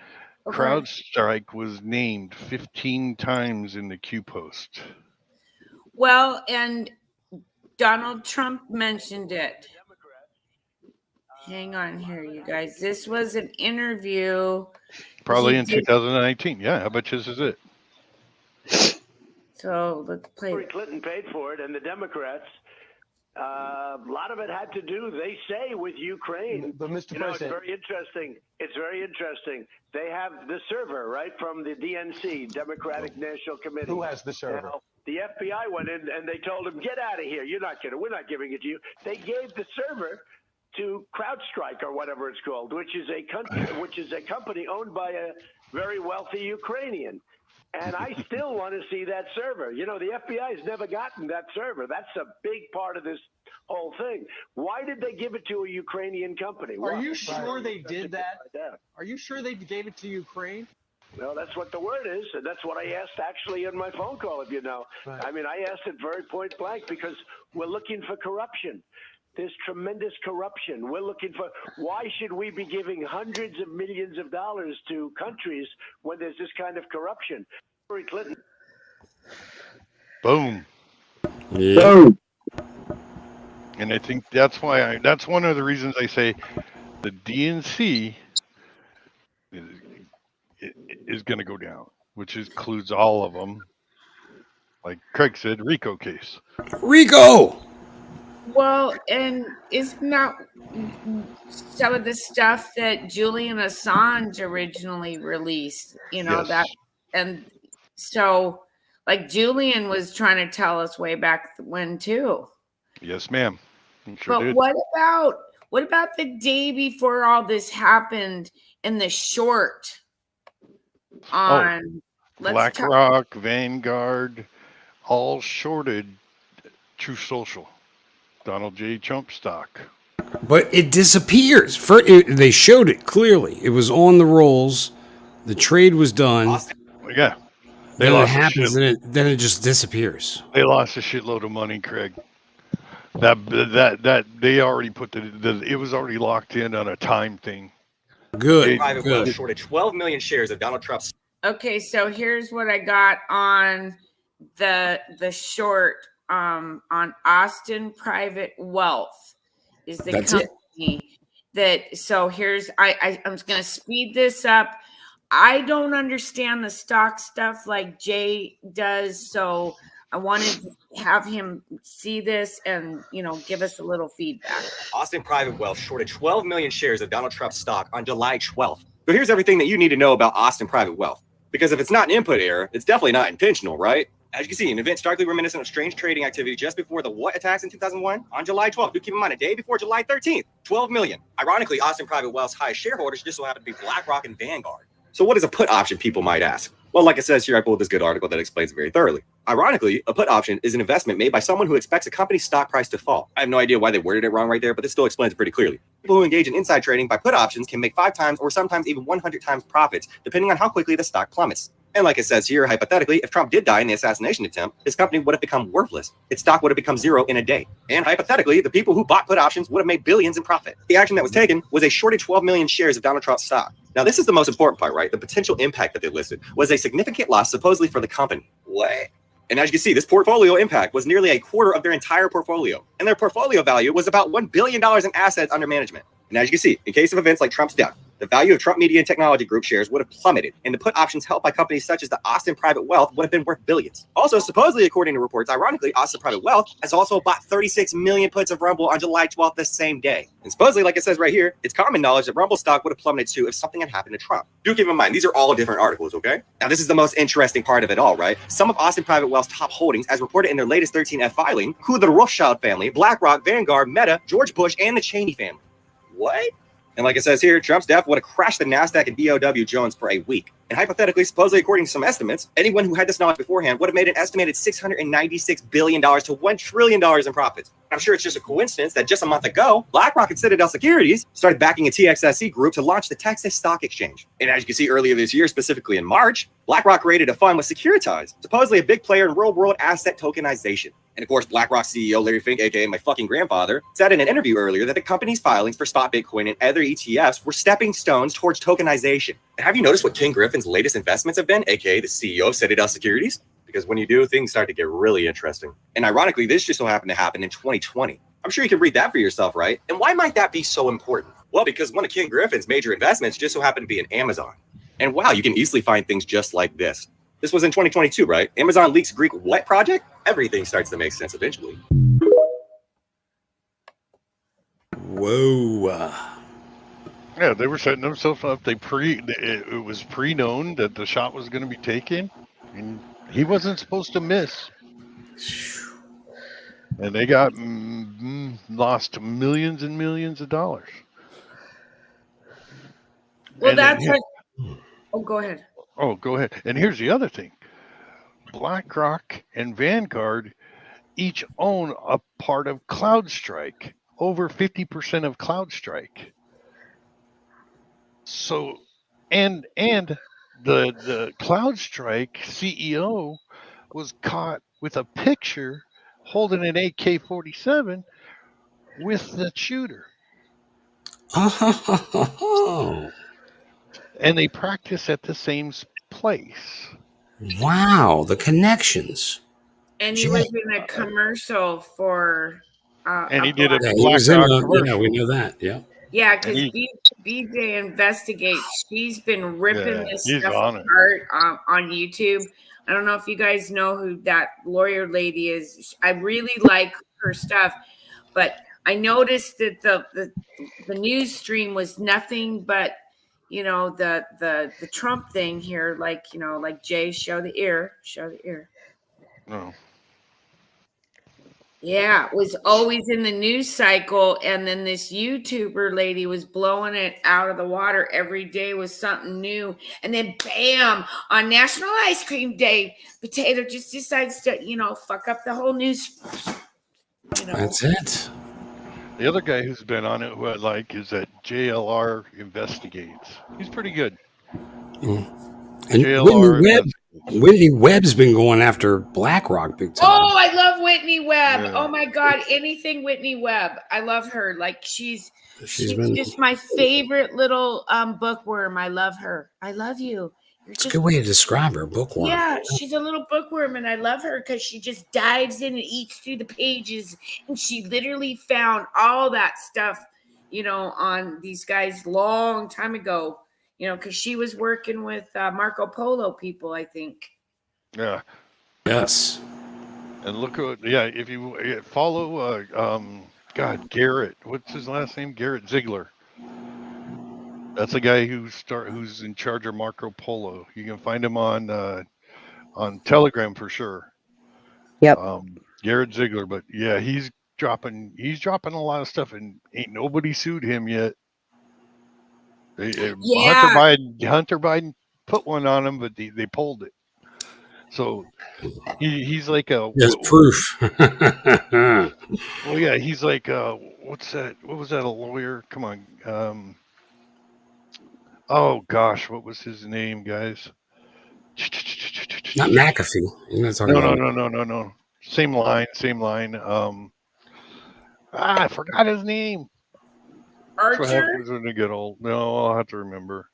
Okay. CrowdStrike was named 15 times in the Q post. Well, and Donald Trump mentioned it. Hang on here, you guys. This was an interview. Probably in 2019. Yeah, I bet this is it. So let's play. Hillary Clinton paid for it, and the Democrats. A lot of it had to do, they say, with Ukraine. But Mr. President, President, it's very interesting. It's very interesting. They have the server, right, from the DNC, Democratic National Committee. who has the server? Now, the FBI went in and they told them, "Get out of here! We're not giving it to you." They gave the server to CrowdStrike or whatever it's called, which is a company owned by a very wealthy Ukrainian. And I still want to see that server. You know, the FBI has never gotten that server. That's a big part of this whole thing. Why did they give it to a Ukrainian company? Are you sure they did that? Are you sure they gave it to Ukraine? Well, that's what the word is, and that's what I asked actually in my phone call, if you know. Right. I mean, I asked it very point blank because we're looking for corruption. There's tremendous corruption. We're looking for, why should we be giving hundreds of millions of dollars to countries when there's this kind of corruption? Hillary Clinton. Boom. Yeah. Boom. And I think that's one of the reasons I say the DNC is going to go down, which includes all of them. Like Craig said, RICO case. RICO. Well, and isn't that some of the stuff that Julian Assange originally released? You know, Yes. and so like Julian was trying to tell us way back when too. Yes, ma'am. Sure But did. what about the day before all this happened in the short on BlackRock, Vanguard, all shorted Truth Social, Donald J. Trump stock. But it disappears. They showed it clearly. It was on the rolls. The trade was done. Yeah. Then it happens, and then it just disappears. They lost a shitload of money, Craig. That they already put it was already locked in on a time thing. Good. Private wealth shorted 12 million shares of Donald Trump's Okay, so here's what I got on the short on Austin Private Wealth is the That's it. company that. So here's I'm just gonna speed this up. I don't understand the stock stuff like Jay does, so I wanted to have him see this and give us a little feedback. Austin Private Wealth shorted 12 million shares of Donald Trump's stock on July 12th. So here's everything that you need to know about Austin Private Wealth. Because if it's not an input error, it's definitely not intentional, right? As you can see, an event starkly reminiscent of strange trading activity just before the what attacks in 2001 on July 12th. Do keep in mind, a day before July 13th, 12 million. Ironically, Austin Private Wealth's highest shareholders just so happen to be BlackRock and Vanguard. So what is a put option, people might ask? Well, like it says here, I pulled this good article that explains it very thoroughly. Ironically, a put option is an investment made by someone who expects a company's stock price to fall. I have no idea why they worded it wrong right there, but this still explains it pretty clearly. People who engage in inside trading by put options can make 5 times or sometimes even 100 times profits, depending on how quickly the stock plummets. And like it says here, hypothetically, if Trump did die in the assassination attempt, his company would have become worthless. Its stock would have become zero in a day. And hypothetically, the people who bought put options would have made billions in profit. The action that was taken was a shorted 12 million shares of Donald Trump's stock. Now, this is the most important part, right? The potential impact that they listed was a significant loss supposedly for the company. What? And as you can see, this portfolio impact was nearly a quarter of their entire portfolio. And their portfolio value was about $1 billion in assets under management. And as you can see, in case of events like Trump's death, the value of Trump Media and Technology Group shares would have plummeted, and the put options held by companies such as the Austin Private Wealth would have been worth billions. Also, supposedly, according to reports, ironically, Austin Private Wealth has also bought 36 million puts of Rumble on July 12th the same day. And supposedly, like it says right here, it's common knowledge that Rumble stock would have plummeted too if something had happened to Trump. Do keep in mind, these are all different articles, okay? Now, this is the most interesting part of it all, right? Some of Austin Private Wealth's top holdings, as reported in their latest 13F filing, include the Rothschild family, BlackRock, Vanguard, Meta, George Bush, and the Cheney family. What? And like it says here, Trump's death would have crashed the NASDAQ and DOW Jones for a week. And hypothetically, supposedly according to some estimates, anyone who had this knowledge beforehand would have made an estimated $696 billion to $1 trillion in profits. I'm sure it's just a coincidence that just a month ago, BlackRock and Citadel Securities started backing a TXSE group to launch the Texas Stock Exchange. And as you can see earlier this year, specifically in March, BlackRock created a fund with Securitize, supposedly a big player in real-world asset tokenization. And of course, BlackRock CEO Larry Fink, aka my fucking grandfather, said in an interview earlier that the company's filings for spot Bitcoin and other ETFs were stepping stones towards tokenization. And have you noticed what Ken Griffin's latest investments have been, aka the CEO of Citadel Securities? Because when you do, things start to get really interesting. And ironically, this just so happened to happen in 2020. I'm sure you can read that for yourself, right? And why might that be so important? Well, because one of Ken Griffin's major investments just so happened to be in Amazon. And wow, you can easily find things just like this. This was in 2022, right? Amazon leaks Greek what project? Everything starts to make sense eventually. Whoa. Yeah, they were setting themselves up. It was pre-known that the shot was going to be taken, and he wasn't supposed to miss. And they got lost millions and millions of dollars. Well, And that's then, like. Oh, go ahead. Oh, go ahead. And here's the other thing. BlackRock and Vanguard each own a part of CloudStrike, over 50% of CloudStrike. So, and the CloudStrike CEO was caught with a picture holding an AK-47 with the shooter. Oh. And they practice at the same place. Wow, the connections. And he was in a commercial for. And he did a Yeah, he was in BlackRock a, commercial. yeah, we know that. Yeah. Yeah, because BJ Investigates, she's been ripping this he's stuff on it. apart on YouTube. I don't know if you guys know who that lawyer lady is. I really like her stuff, but I noticed that the news stream was nothing but, the Trump thing here, like Jay, show the ear. No. Yeah, it was always in the news cycle, and then this YouTuber lady was blowing it out of the water every day with something new, and then bam, on National Ice Cream Day, Potato just decides to, fuck up the whole news. That's it. The other guy who's been on it, who I like, is that JLR Investigates. He's pretty good. And Whitney Webb's been going after BlackRock big time. Oh, I love Whitney Webb. Yeah. Oh my God, anything Whitney Webb. I love her. Like she's been- just my favorite little bookworm. I love her. I love you. It's a good way to describe her, bookworm. Yeah, she's a little bookworm, and I love her because she just dives in and eats through the pages, and she literally found all that stuff, on these guys long time ago, because she was working with Marco Polo people, I think. Yeah. Yes. And look at if you follow Garrett, what's his last name? Garrett Ziegler. That's the guy who's in charge of Marco Polo. You can find him on Telegram for sure. Yep. Garrett Ziegler, but yeah, he's dropping a lot of stuff, and ain't nobody sued him yet. Hunter Biden put one on him, but they pulled it. So he's like a Yes, proof. well, yeah, he's like what's that? What was that? A lawyer? Come on. Oh gosh, what was his name, guys? Not McAfee. You're not talking about No. Same line. I forgot his name. That's what Archer? happens when they get old. No, I'll have to remember.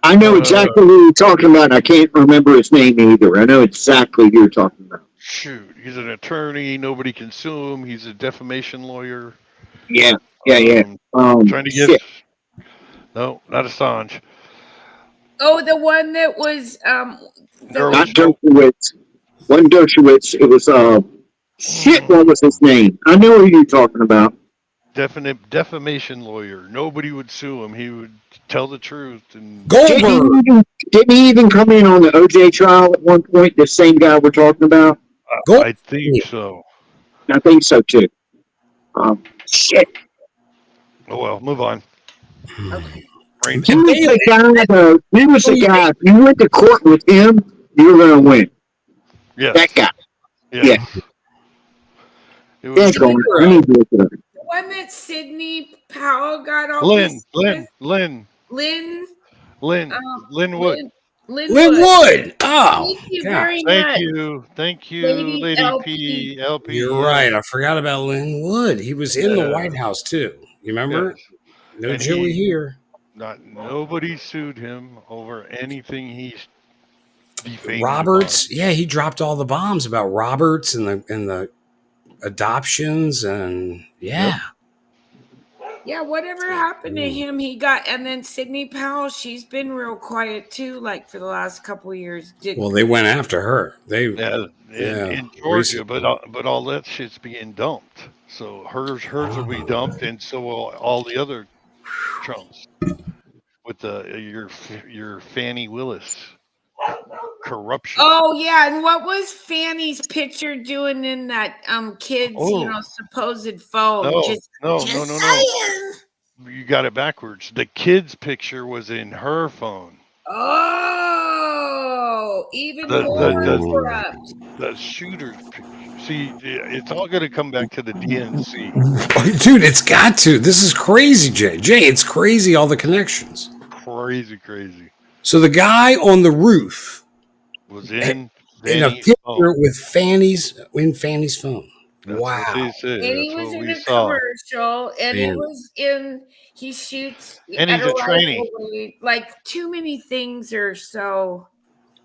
I know exactly who you're talking about. I can't remember his name either. I know exactly who you're talking about. Shoot, he's an attorney. Nobody can sue him. He's a defamation lawyer. Yeah. Trying to get. No, not Assange. Oh, the one that was Not Dershowitz. Wasn't Dershowitz. It was what was his name? I know who you're talking about. Defamation lawyer. Nobody would sue him. He would tell the truth. And Didn't he even come in on the OJ trial at one point? The same guy we're talking about. I think so. I think so too. Shit. Oh well, move on. He was the guy. If you went to court with him, you were gonna win. Yeah. That guy. Yeah. It was the one that Sidney Powell got all Lynn Wood. Lynn Wood. Oh, thank you very much. Thank you, Lady P. LP. You're right. I forgot about Lynn Wood. He was in the White House too. You remember? Yes. No And Joey here. Nobody sued him over anything he's defamed. Roberts, yeah, he dropped all the bombs about Roberts and the adoptions and yeah. Yeah, whatever happened to him, he got, and then Sidney Powell, she's been real quiet too, like for the last couple of years. Well, they went after her. In Georgia, but all that shit's being dumped. So hers will be dumped, and so will all the other Trumps with your Fannie Willis corruption. Oh yeah, and what was Fanny's picture doing in that kid's supposed phone? No. You got it backwards. The kid's picture was in her phone. Oh, even more corrupt. The shooter's picture. See, it's all going to come back to the DNC. Dude, it's got to. This is crazy, Jay. Jay, it's crazy, all the connections. Crazy. So the guy on the roof was in a picture with Fanny's phone. Wow. And he was in a commercial, and he shoots. And he's a trainee. Like, too many things are so.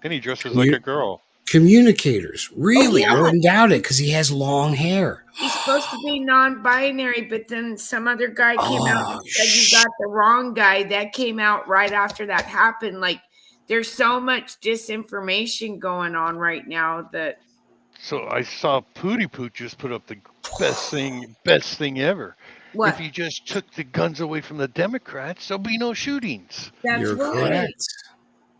And he dresses like a girl. Communicators. Really? Oh, yeah. I wouldn't doubt it because he has long hair. He's supposed to be non-binary, but then some other guy came out and said you got the wrong guy. That came out right after that happened. Like, there's so much disinformation going on right now that. So I saw Pootie Poot just put up the best thing ever. What? If you just took the guns away from the Democrats, there'll be no shootings. You're correct.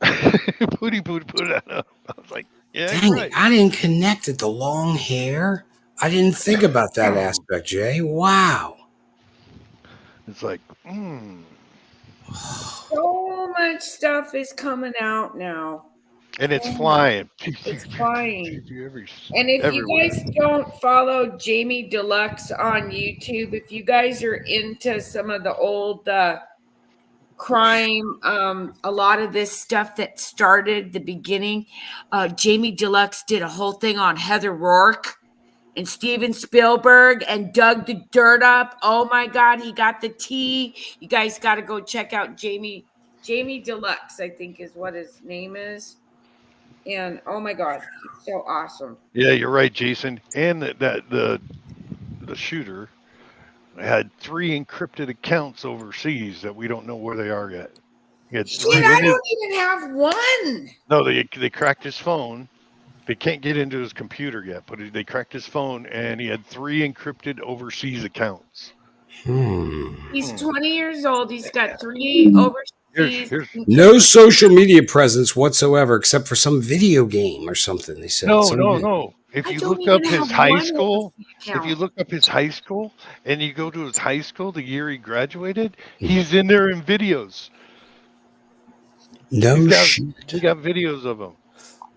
Pootie Poot put that up. I was like, yeah, dang right. it. I didn't connect it. The long hair. I didn't think about that aspect, Jay. Wow. It's like, So much stuff is coming out now. And it's flying. It's flying. And if you guys don't follow Jamie Deluxe on YouTube, if you guys are into some of the old crime, a lot of this stuff that started the beginning, Jamie Deluxe did a whole thing on Heather Rourke and Steven Spielberg and dug the dirt up. Oh my God, he got the tea. You guys got to go check out Jamie Jamie Deluxe, I think is what his name is. And oh my God, he's so awesome. Yeah, you're right, Jason. And the shooter had 3 encrypted accounts overseas that we don't know where they are yet. He had 3 Shit, I don't even have one. No, they cracked his phone. They can't get into his computer yet, but they cracked his phone, and he had 3 encrypted overseas accounts. He's 20 years old. He's got 3 overseas. No social media presence whatsoever, except for some video game or something. They said. No. If you look up his high school, and you go to his high school the year he graduated, he's in there in videos. No shit. We got videos of him.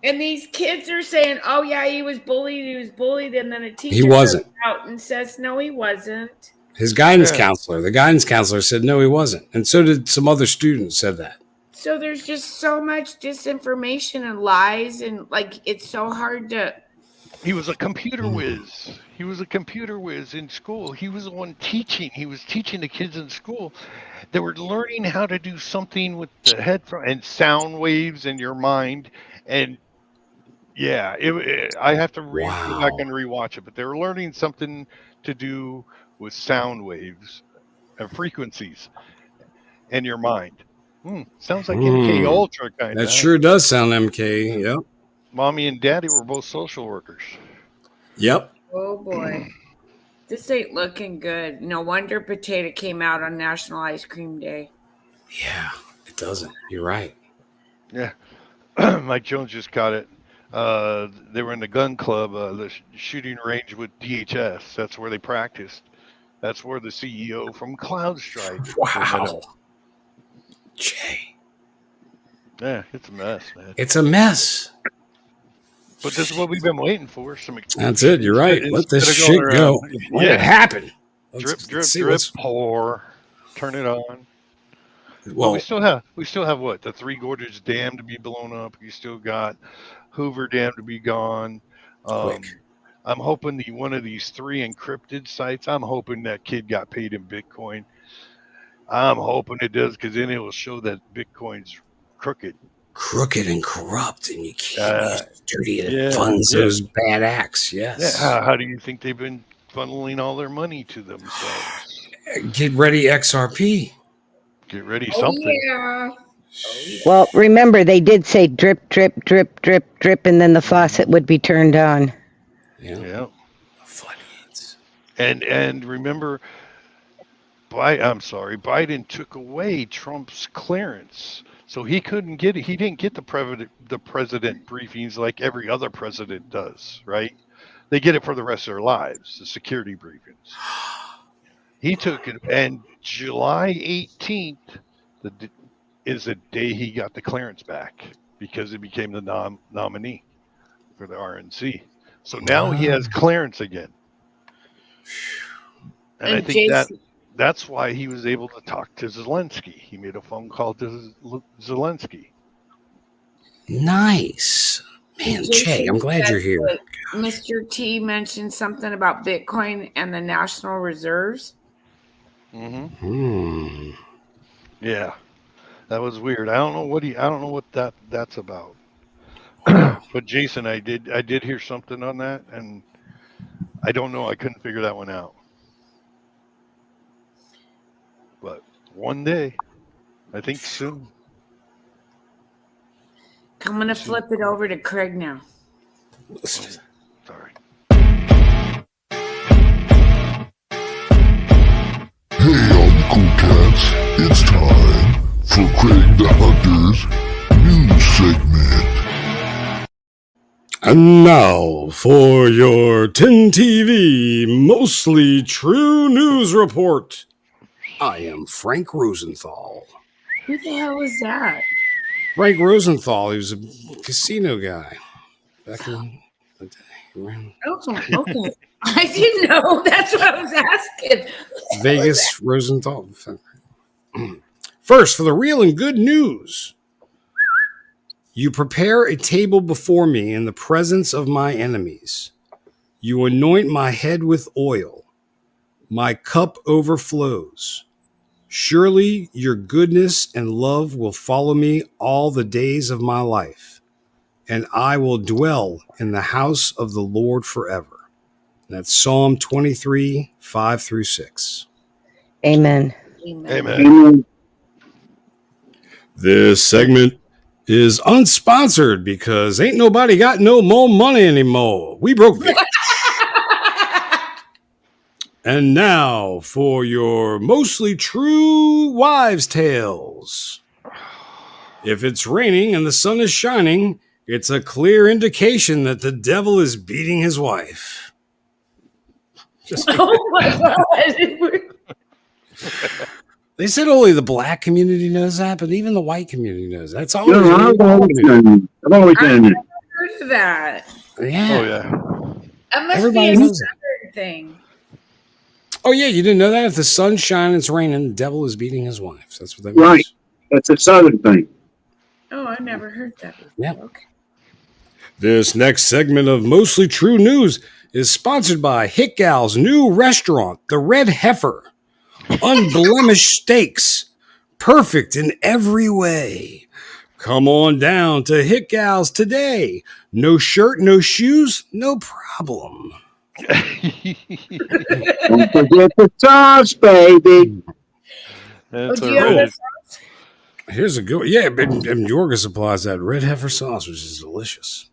And these kids are saying, "Oh yeah, he was bullied," and then a teacher He wasn't. comes out and says, "No, he wasn't." His guidance counselor, the guidance counselor said no, he wasn't, and so did some other students said that. So there's just so much disinformation and lies, and like it's so hard to. He was a computer whiz. He was a computer whiz in school. He was the one teaching. He was teaching the kids in school. They were learning how to do something with the headphone and sound waves in your mind. And yeah, I have to go back and rewatch it. But they were learning something to do with sound waves and frequencies in your mind. Sounds like MK Ultra kind of. That sure does sound MK. Yep. Mommy and Daddy were both social workers. Yep. Oh boy, this ain't looking good. No wonder Potato came out on National Ice Cream Day. Yeah, it doesn't. You're right. Yeah. Mike Jones just got it. They were in the gun club, the shooting range with DHS. That's where they practiced. That's where the CEO from CloudStrike. Wow. Jay. Yeah, it's a mess, man. It's a mess. But this is what we've been waiting for. That's it. You're right. Let this shit go. Let it happen. Drip, pour. Turn it on. Well, we still have what? The Three Gorges Dam to be blown up. You still got Hoover Dam to be gone. I'm hoping one of these 3 encrypted sites, I'm hoping that kid got paid in Bitcoin. I'm hoping it does, because then it will show that Bitcoin's crooked and corrupt, and you can't use dirty to fund those bad acts. Yes. Yeah. How do you think they've been funneling all their money to themselves? Get ready, XRP. Get ready, something. Yeah. Well, remember, they did say drip, drip, drip, drip, drip, and then the faucet would be turned on. Yeah. Floodgates. And remember, Biden took away Trump's clearance. So he couldn't get it. He didn't get the president briefings like every other president does, right? They get it for the rest of their lives, the security briefings. He took it, and July 18th is the day he got the clearance back, because he became the nominee for the RNC. So now he has clearance again. And I think that's why he was able to talk to Zelensky. He made a phone call to Zelensky. Nice. Man, Jay, I'm glad you're here. Mr. T mentioned something about Bitcoin and the national reserves. Yeah, that was weird. I don't know what that's about. But Jason, I did hear something on that, and I don't know. I couldn't figure that one out. But one day, I think soon. I'm going to flip it over to Craig now. Sorry. Hey, all you cool cats. It's time for Craig the Hunter's news segment. And now for your 10 TV Mostly True News Report. I am Frank Rosenthal. Who the hell is that? Frank Rosenthal, he was a casino guy back in the day. Oh, okay. I didn't know. That's what I was asking. Vegas Rosenthal. First, for the real and good news. You prepare a table before me in the presence of my enemies. You anoint my head with oil. My cup overflows. Surely your goodness and love will follow me all the days of my life, and I will dwell in the house of the Lord forever. That's Psalm 23, 5 through 6. Amen. Amen. This segment is unsponsored because ain't nobody got no more money anymore. We broke it. And now for your mostly true wives' tales. If it's raining and the sun is shining, it's a clear indication that the devil is beating his wife. Just like Oh my God. they said only the black community knows that, but even the white community knows that. That's all. You know, I've always known it. Heard of that. Yeah. Oh yeah. That must Everybody be a knows that. southern thing. Oh yeah, you didn't know that? If the sun's shining, it's raining, the devil is beating his wife. That's what that means. Right. That's a southern thing. Oh, I never heard that. Yeah. Okay. This next segment of Mostly True News is sponsored by Hit Gal's new restaurant, The Red Heifer. Unblemished steaks, perfect in every way. Come on down to Hit Gal's today. No shirt, no shoes, no problem. Don't forget the sauce, baby. That's do you have all right. that sauce? Here's a good one. Yeah, and Jorga supplies that red heifer sauce, which is delicious.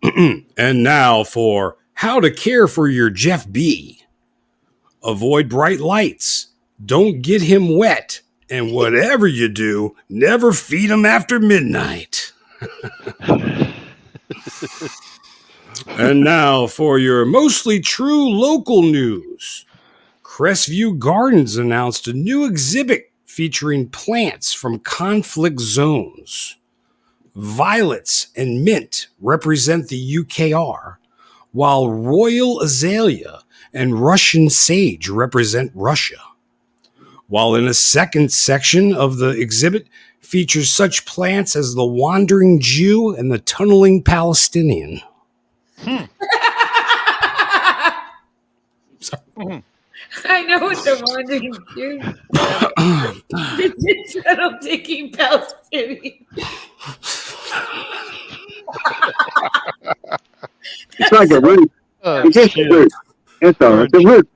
And now for how to care for your Jeff B. Avoid bright lights. Don't get him wet. And whatever you do, never feed him after midnight. And now for your mostly true local news. Crestview Gardens announced a new exhibit featuring plants from conflict zones. Violets and mint represent the UKR, while royal azalea and Russian sage represent Russia. While in a second section of the exhibit features such plants as the wandering Jew and the tunneling Palestinian. I know it's a wandering Jew. The tunnel digging Palestinian. It's like a root. It's just a root. It's all right. It's a root.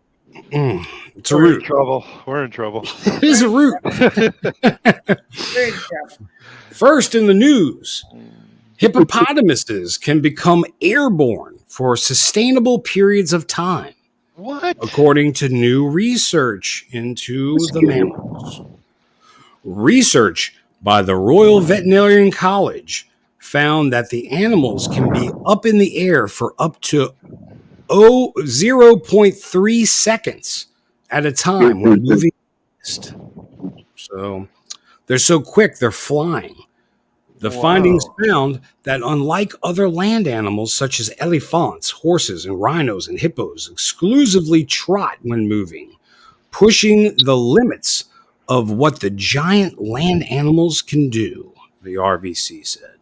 It's a We're in root. trouble. We're in trouble. It is a root. Very tough. First in the news, hippopotamuses can become airborne for sustainable periods of time, What? according to new research into the mammals. Research by the Royal Veterinary College found that the animals can be up in the air for up to 0.3 seconds at a time when moving. So they're so quick, they're flying. The findings found that unlike other land animals such as elephants, horses, and rhinos and hippos exclusively trot when moving, pushing the limits of what the giant land animals can do, the RVC said.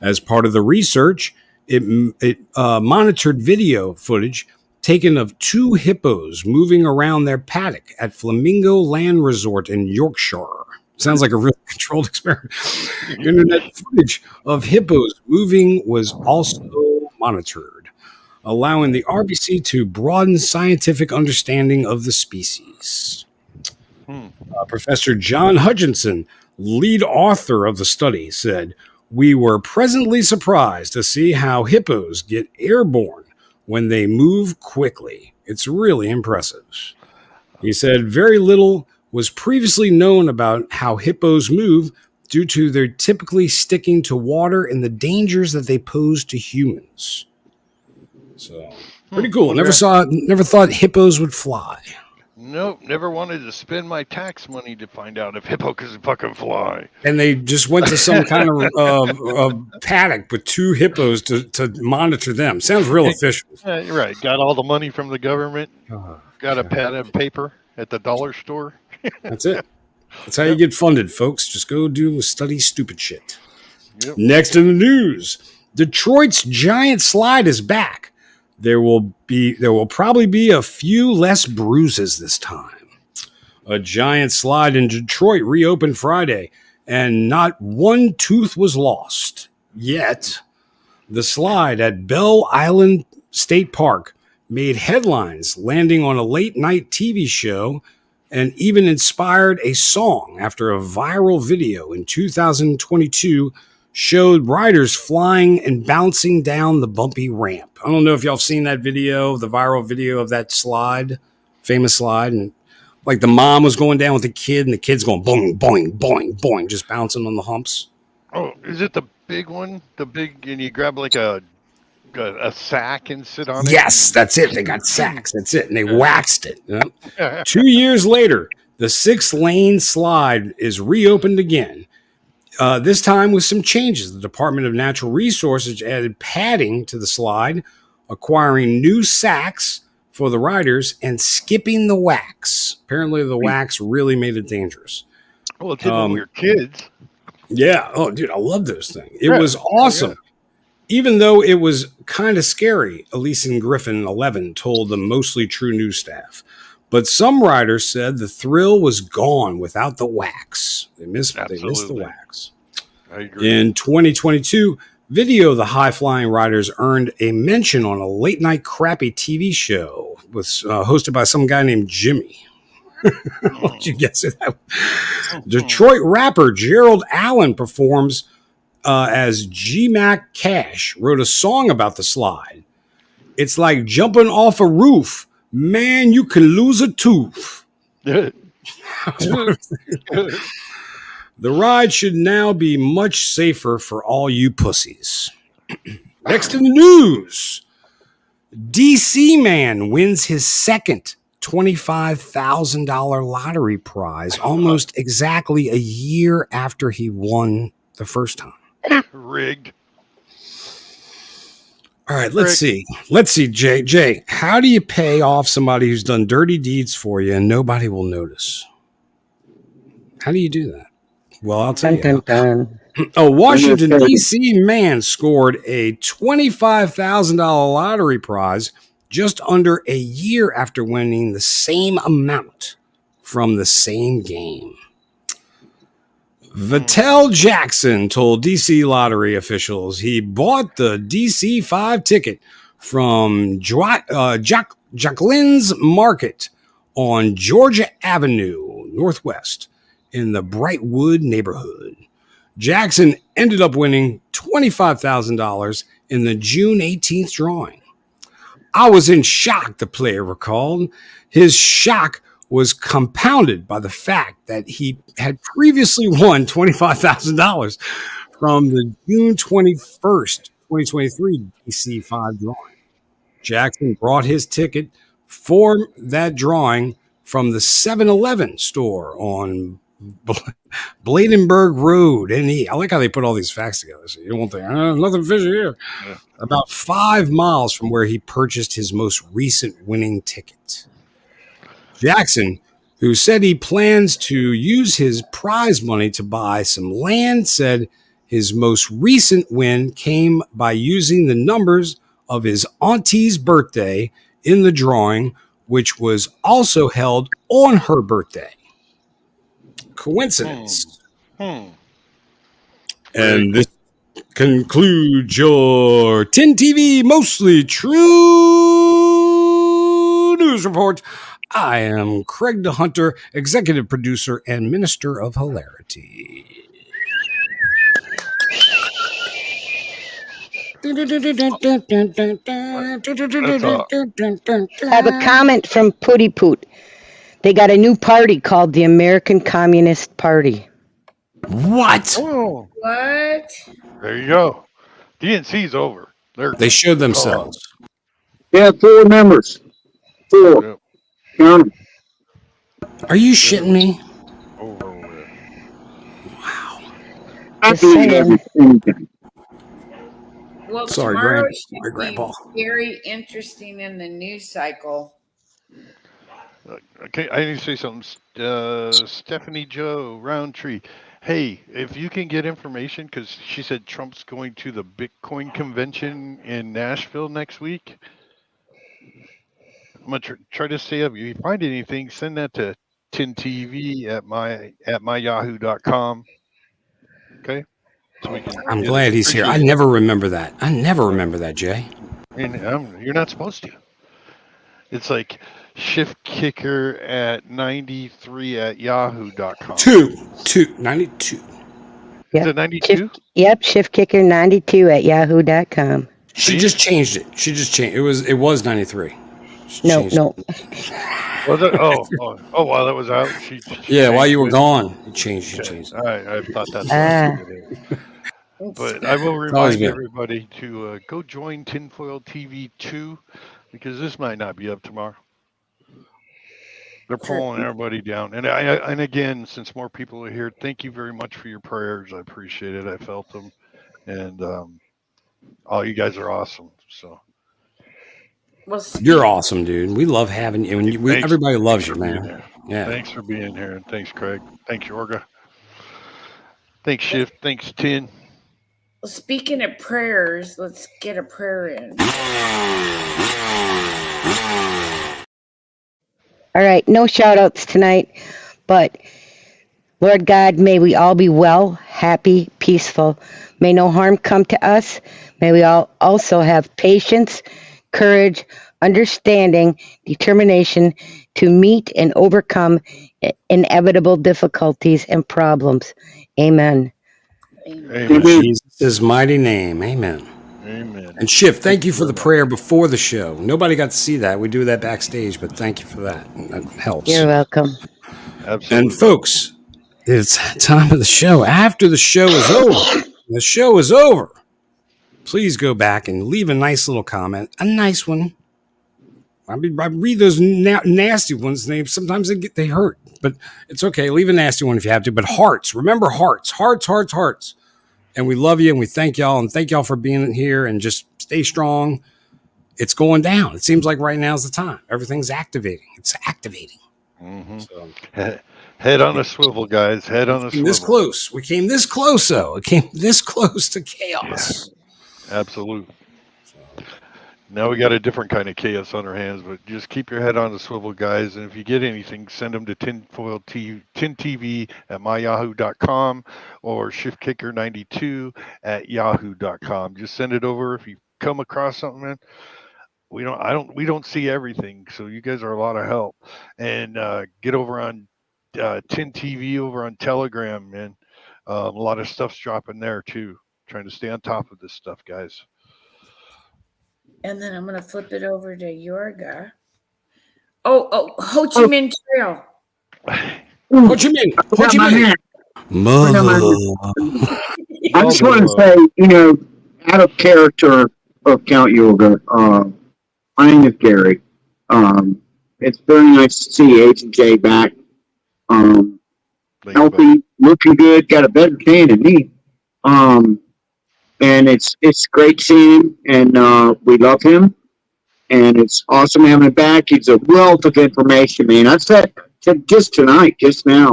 As part of the research, it monitored video footage taken of two hippos moving around their paddock at Flamingo Land Resort in Yorkshire. Sounds like a really controlled experiment. Internet footage of hippos moving was also monitored, allowing the RBC to broaden scientific understanding of the species. Professor John Hutchinson, lead author of the study, said, "We were pleasantly surprised to see how hippos get airborne when they move quickly. It's really impressive." He said, "Very little was previously known about how hippos move due to their typically sticking to water and the dangers that they pose to humans." So pretty cool. Never thought hippos would fly. Nope, never wanted to spend my tax money to find out if hippo can fucking fly. And they just went to some kind of paddock with two hippos to monitor them. Sounds real official. Yeah, you're right. Got all the money from the government. Got a pad of paper at the dollar store. That's it. That's how you get funded, folks. Just go study stupid shit. Yep. Next in the news, Detroit's giant slide is back. There will probably be a few less bruises this time. A giant slide in Detroit reopened Friday, and not one tooth was lost. Yet, the slide at Belle Island State Park made headlines, landing on a late-night TV show and even inspired a song after a viral video in 2022 showed riders flying and bouncing down the bumpy ramp. I don't know if y'all have seen that video, the viral video of that slide, famous slide, and like the mom was going down with the kid and the kid's going boing, boing, boing, boing, just bouncing on the humps. Oh, is it the big one? The big, and you grab like a sack and sit on it? Yes, that's it. They got sacks. That's it. And they waxed it. Yeah. 2 years later, the 6-lane slide is reopened again. This time with some changes. The Department of Natural Resources added padding to the slide, acquiring new sacks for the riders, and skipping the wax. Apparently, the wax really made it dangerous. Well, it did when we were kids. Yeah. Oh, dude, I love those things. It was awesome. Even though it was kind of scary, Elyson Griffin, 11, told the Mostly True News staff. But some riders said the thrill was gone without the wax. They missed the wax. I agree. In 2022, video of the high-flying riders earned a mention on a late-night crappy TV show hosted by some guy named Jimmy. What'd you guess it? Detroit rapper Gerald Allen performs as G-Mac Cash, wrote a song about the slide. It's like jumping off a roof. Man, you can lose a tooth. The ride should now be much safer for all you pussies. Next in the news, DC man wins his second $25,000 lottery prize almost exactly a year after he won the first time. Rigged. All right, let's see. Let's see, Jay. Jay, how do you pay off somebody who's done dirty deeds for you and nobody will notice? How do you do that? Well, I'll tell you. A Washington, D.C. man scored a $25,000 lottery prize just under a year after winning the same amount from the same game. Vittel Jackson told DC lottery officials he bought the DC 5 ticket from Jacqueline's Market on Georgia Avenue Northwest in the Brightwood neighborhood. Jackson ended up winning $25,000 in the June 18th drawing. I was in shock, the player recalled. His shock was compounded by the fact that he had previously won $25,000 from the June 21st, 2023 DC 5 drawing. Jackson brought his ticket for that drawing from the 7-Eleven store on Bladenburg Road. I like how they put all these facts together. So you don't think, nothing fishy here. Yeah. About 5 miles from where he purchased his most recent winning ticket. Jackson, who said he plans to use his prize money to buy some land, said his most recent win came by using the numbers of his auntie's birthday in the drawing, which was also held on her birthday. Coincidence. And this concludes your 10 TV Mostly True News Report. I am Craig the Hunter, executive producer and minister of hilarity. I have a comment from Pooty Poot. They got a new party called the American Communist Party. What? Oh. What? There you go. DNC's over. They showed themselves. Yeah, 4 members. 4. Yep. Count them. Are you shitting me? Wow. I believe everything. Well, sorry, tomorrow my grandpa. Very interesting in the news cycle. Okay, I need to say something. Stephanie Joe Roundtree. Hey, if you can get information, because she said Trump's going to the Bitcoin convention in Nashville next week. I'm going to try to stay up. If you find anything, send that to 10TV at myyahoo.com. Okay. So we can I'm get glad it. he's here. I Appreciate never remember that. I never remember that, Jay. it. And, you're not supposed to. It's like shift kicker at 93 at yahoo.com. 92. Is it 92? Yep, shiftkicker92 at yahoo.com. She just changed it. She just changed. It was 93. No. Was it? Oh, while that was out. She Yeah, while you were it. gone, she changed it. I thought that's Ah. But I will always remind been. everybody to go join Tinfoil TV 2 because this might not be up tomorrow. They're pulling everybody down. And again, since more people are here, thank you very much for your prayers. I appreciate it. I felt them. And all you guys are awesome. So Well, You're awesome, dude. We love having you. And everybody loves you, man. Yeah. Thanks for being here. And thanks, Craig. Thanks, Yorga. Thanks, Shift. Thanks, Tin. well, speaking of prayers, let's get a prayer in. All right, no shout outs tonight, but Lord God, may we all be well, happy, peaceful. May no harm come to us. May we all also have patience, courage, understanding, determination to meet and overcome inevitable difficulties and problems. Amen. In Jesus' mighty name. Amen. Amen. And Shift, thank you for the prayer before the show. Nobody got to see that. We do that backstage, but thank you for that. That helps. You're welcome. Absolutely. And folks, it's time of the show. After the show is over, please go back and leave a nice little comment, a nice one. I read those nasty ones. Sometimes they hurt, but it's okay. Leave a nasty one if you have to. But hearts, remember hearts. And we love you and we thank y'all and thank y'all for being here and just stay strong. It's going down. It seems like right now's the time. Everything's activating. It's activating. Mm-hmm. So. Head on a swivel, guys. Head on a swivel. This close. We came this close, though. It came this close to chaos. Yeah. Absolutely. Now we got a different kind of chaos on our hands, but just keep your head on the swivel, guys. And if you get anything, send them to Tinfoil TV at myyahoo.com or shiftkicker92 at yahoo.com. Just send it over. If you come across something, man, we don't see everything, so you guys are a lot of help. And get over on Tin TV over on Telegram, man. A lot of stuff's dropping there too. Trying to stay on top of this stuff, guys. And then I'm going to flip it over to Yorga. Oh, Ho Chi Minh Trail. Ho Chi Minh. I just want to say, out of character of Count Yorga, my name is Gary. It's very nice to see H&J back. Healthy, looking good, got a better tan than me. And it's great seeing him, and we love him. And it's awesome having him back. He's a wealth of information, man. I said just tonight, just now,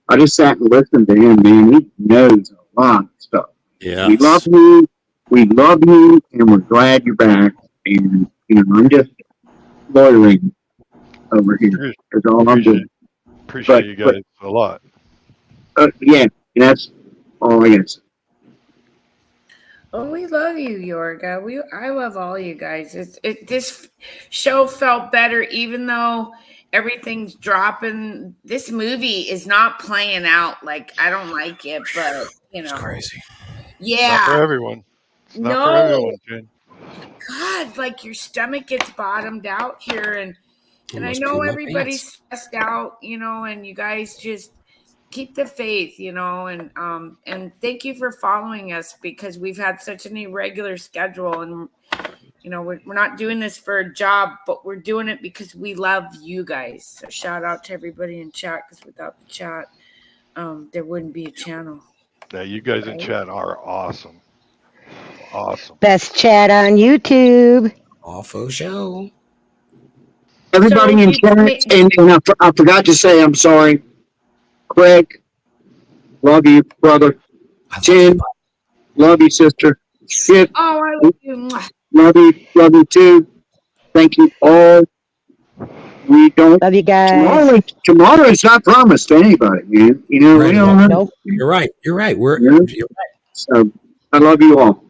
I just sat and listened to him, man. He knows a lot of stuff. Yeah. We love you, and we're glad you're back. And I'm just loitering over here. That's all I'm doing. Appreciate you guys a lot. Yeah, that's all I guess. Oh, we love you, Yorga. I love all you guys. This show felt better, even though everything's dropping. This movie is not playing out like I don't like it, but it's crazy. Yeah, not for everyone. It's not for everyone, Jen. God, like your stomach gets bottomed out here, and I know everybody's stressed out, and you guys just keep the faith, and thank you for following us because we've had such an irregular schedule, and we're not doing this for a job, but we're doing it because we love you guys. So shout out to everybody in chat, because without the chat, there wouldn't be a channel. Yeah, you guys in chat are awesome. Awesome. Best chat on YouTube. Awful show. Everybody in chat, and I forgot to say, I'm sorry. Craig, love you, brother. Jen, love you, sister. Shit, Oh, I love you. Mwah. love you too. Thank you all We don't. Love you guys. Tomorrow's not promised to anybody, man. You know, we don't know. Nope. You're right. You're right. You're right. So I love you all.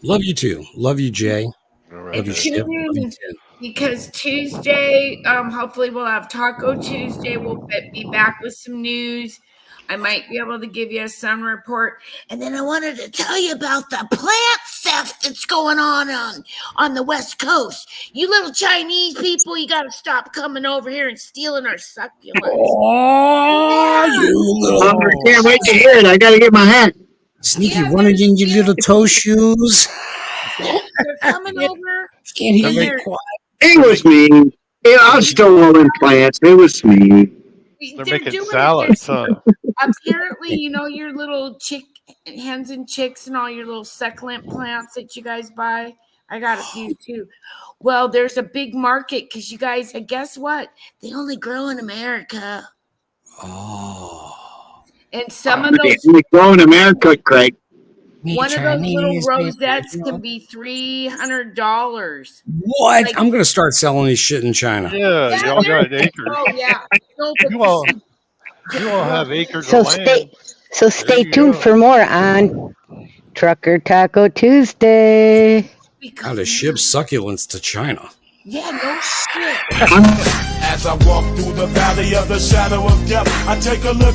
Love you too. Love you, Jay. All right. Love you, Skip. Love you, Ted. Because Tuesday, hopefully we'll have Taco Tuesday. We'll be back with some news. I might be able to give you a sun report. And then I wanted to tell you about the plant theft that's going on the West Coast. You little Chinese people, you got to stop coming over here and stealing our succulents. Oh, you little. I can't wait to hear it. I got to get my hat. Sneaky running in your little toe shoes. They're coming over. Can't hear They're you quiet. It was me. Yeah, I stole all them plants. It was me. They're making salads, huh? Apparently, your little hens and chicks and all your little succulent plants that you guys buy. I got a few too. Well, there's a big market because you guys, guess what? They only grow in America. Oh. And some of those, We grow in America, Craig. one of those little rosettes can be $300. What? Like- I'm going to start selling this shit in China. Yeah, y'all got acres. Oh yeah. No, but You all have acres So of land. stay you tuned go. for more on Trucker Taco Tuesday. How to ship succulents to China. Yeah, no shit. As I walk through the valley of the shadow of death, I take a look.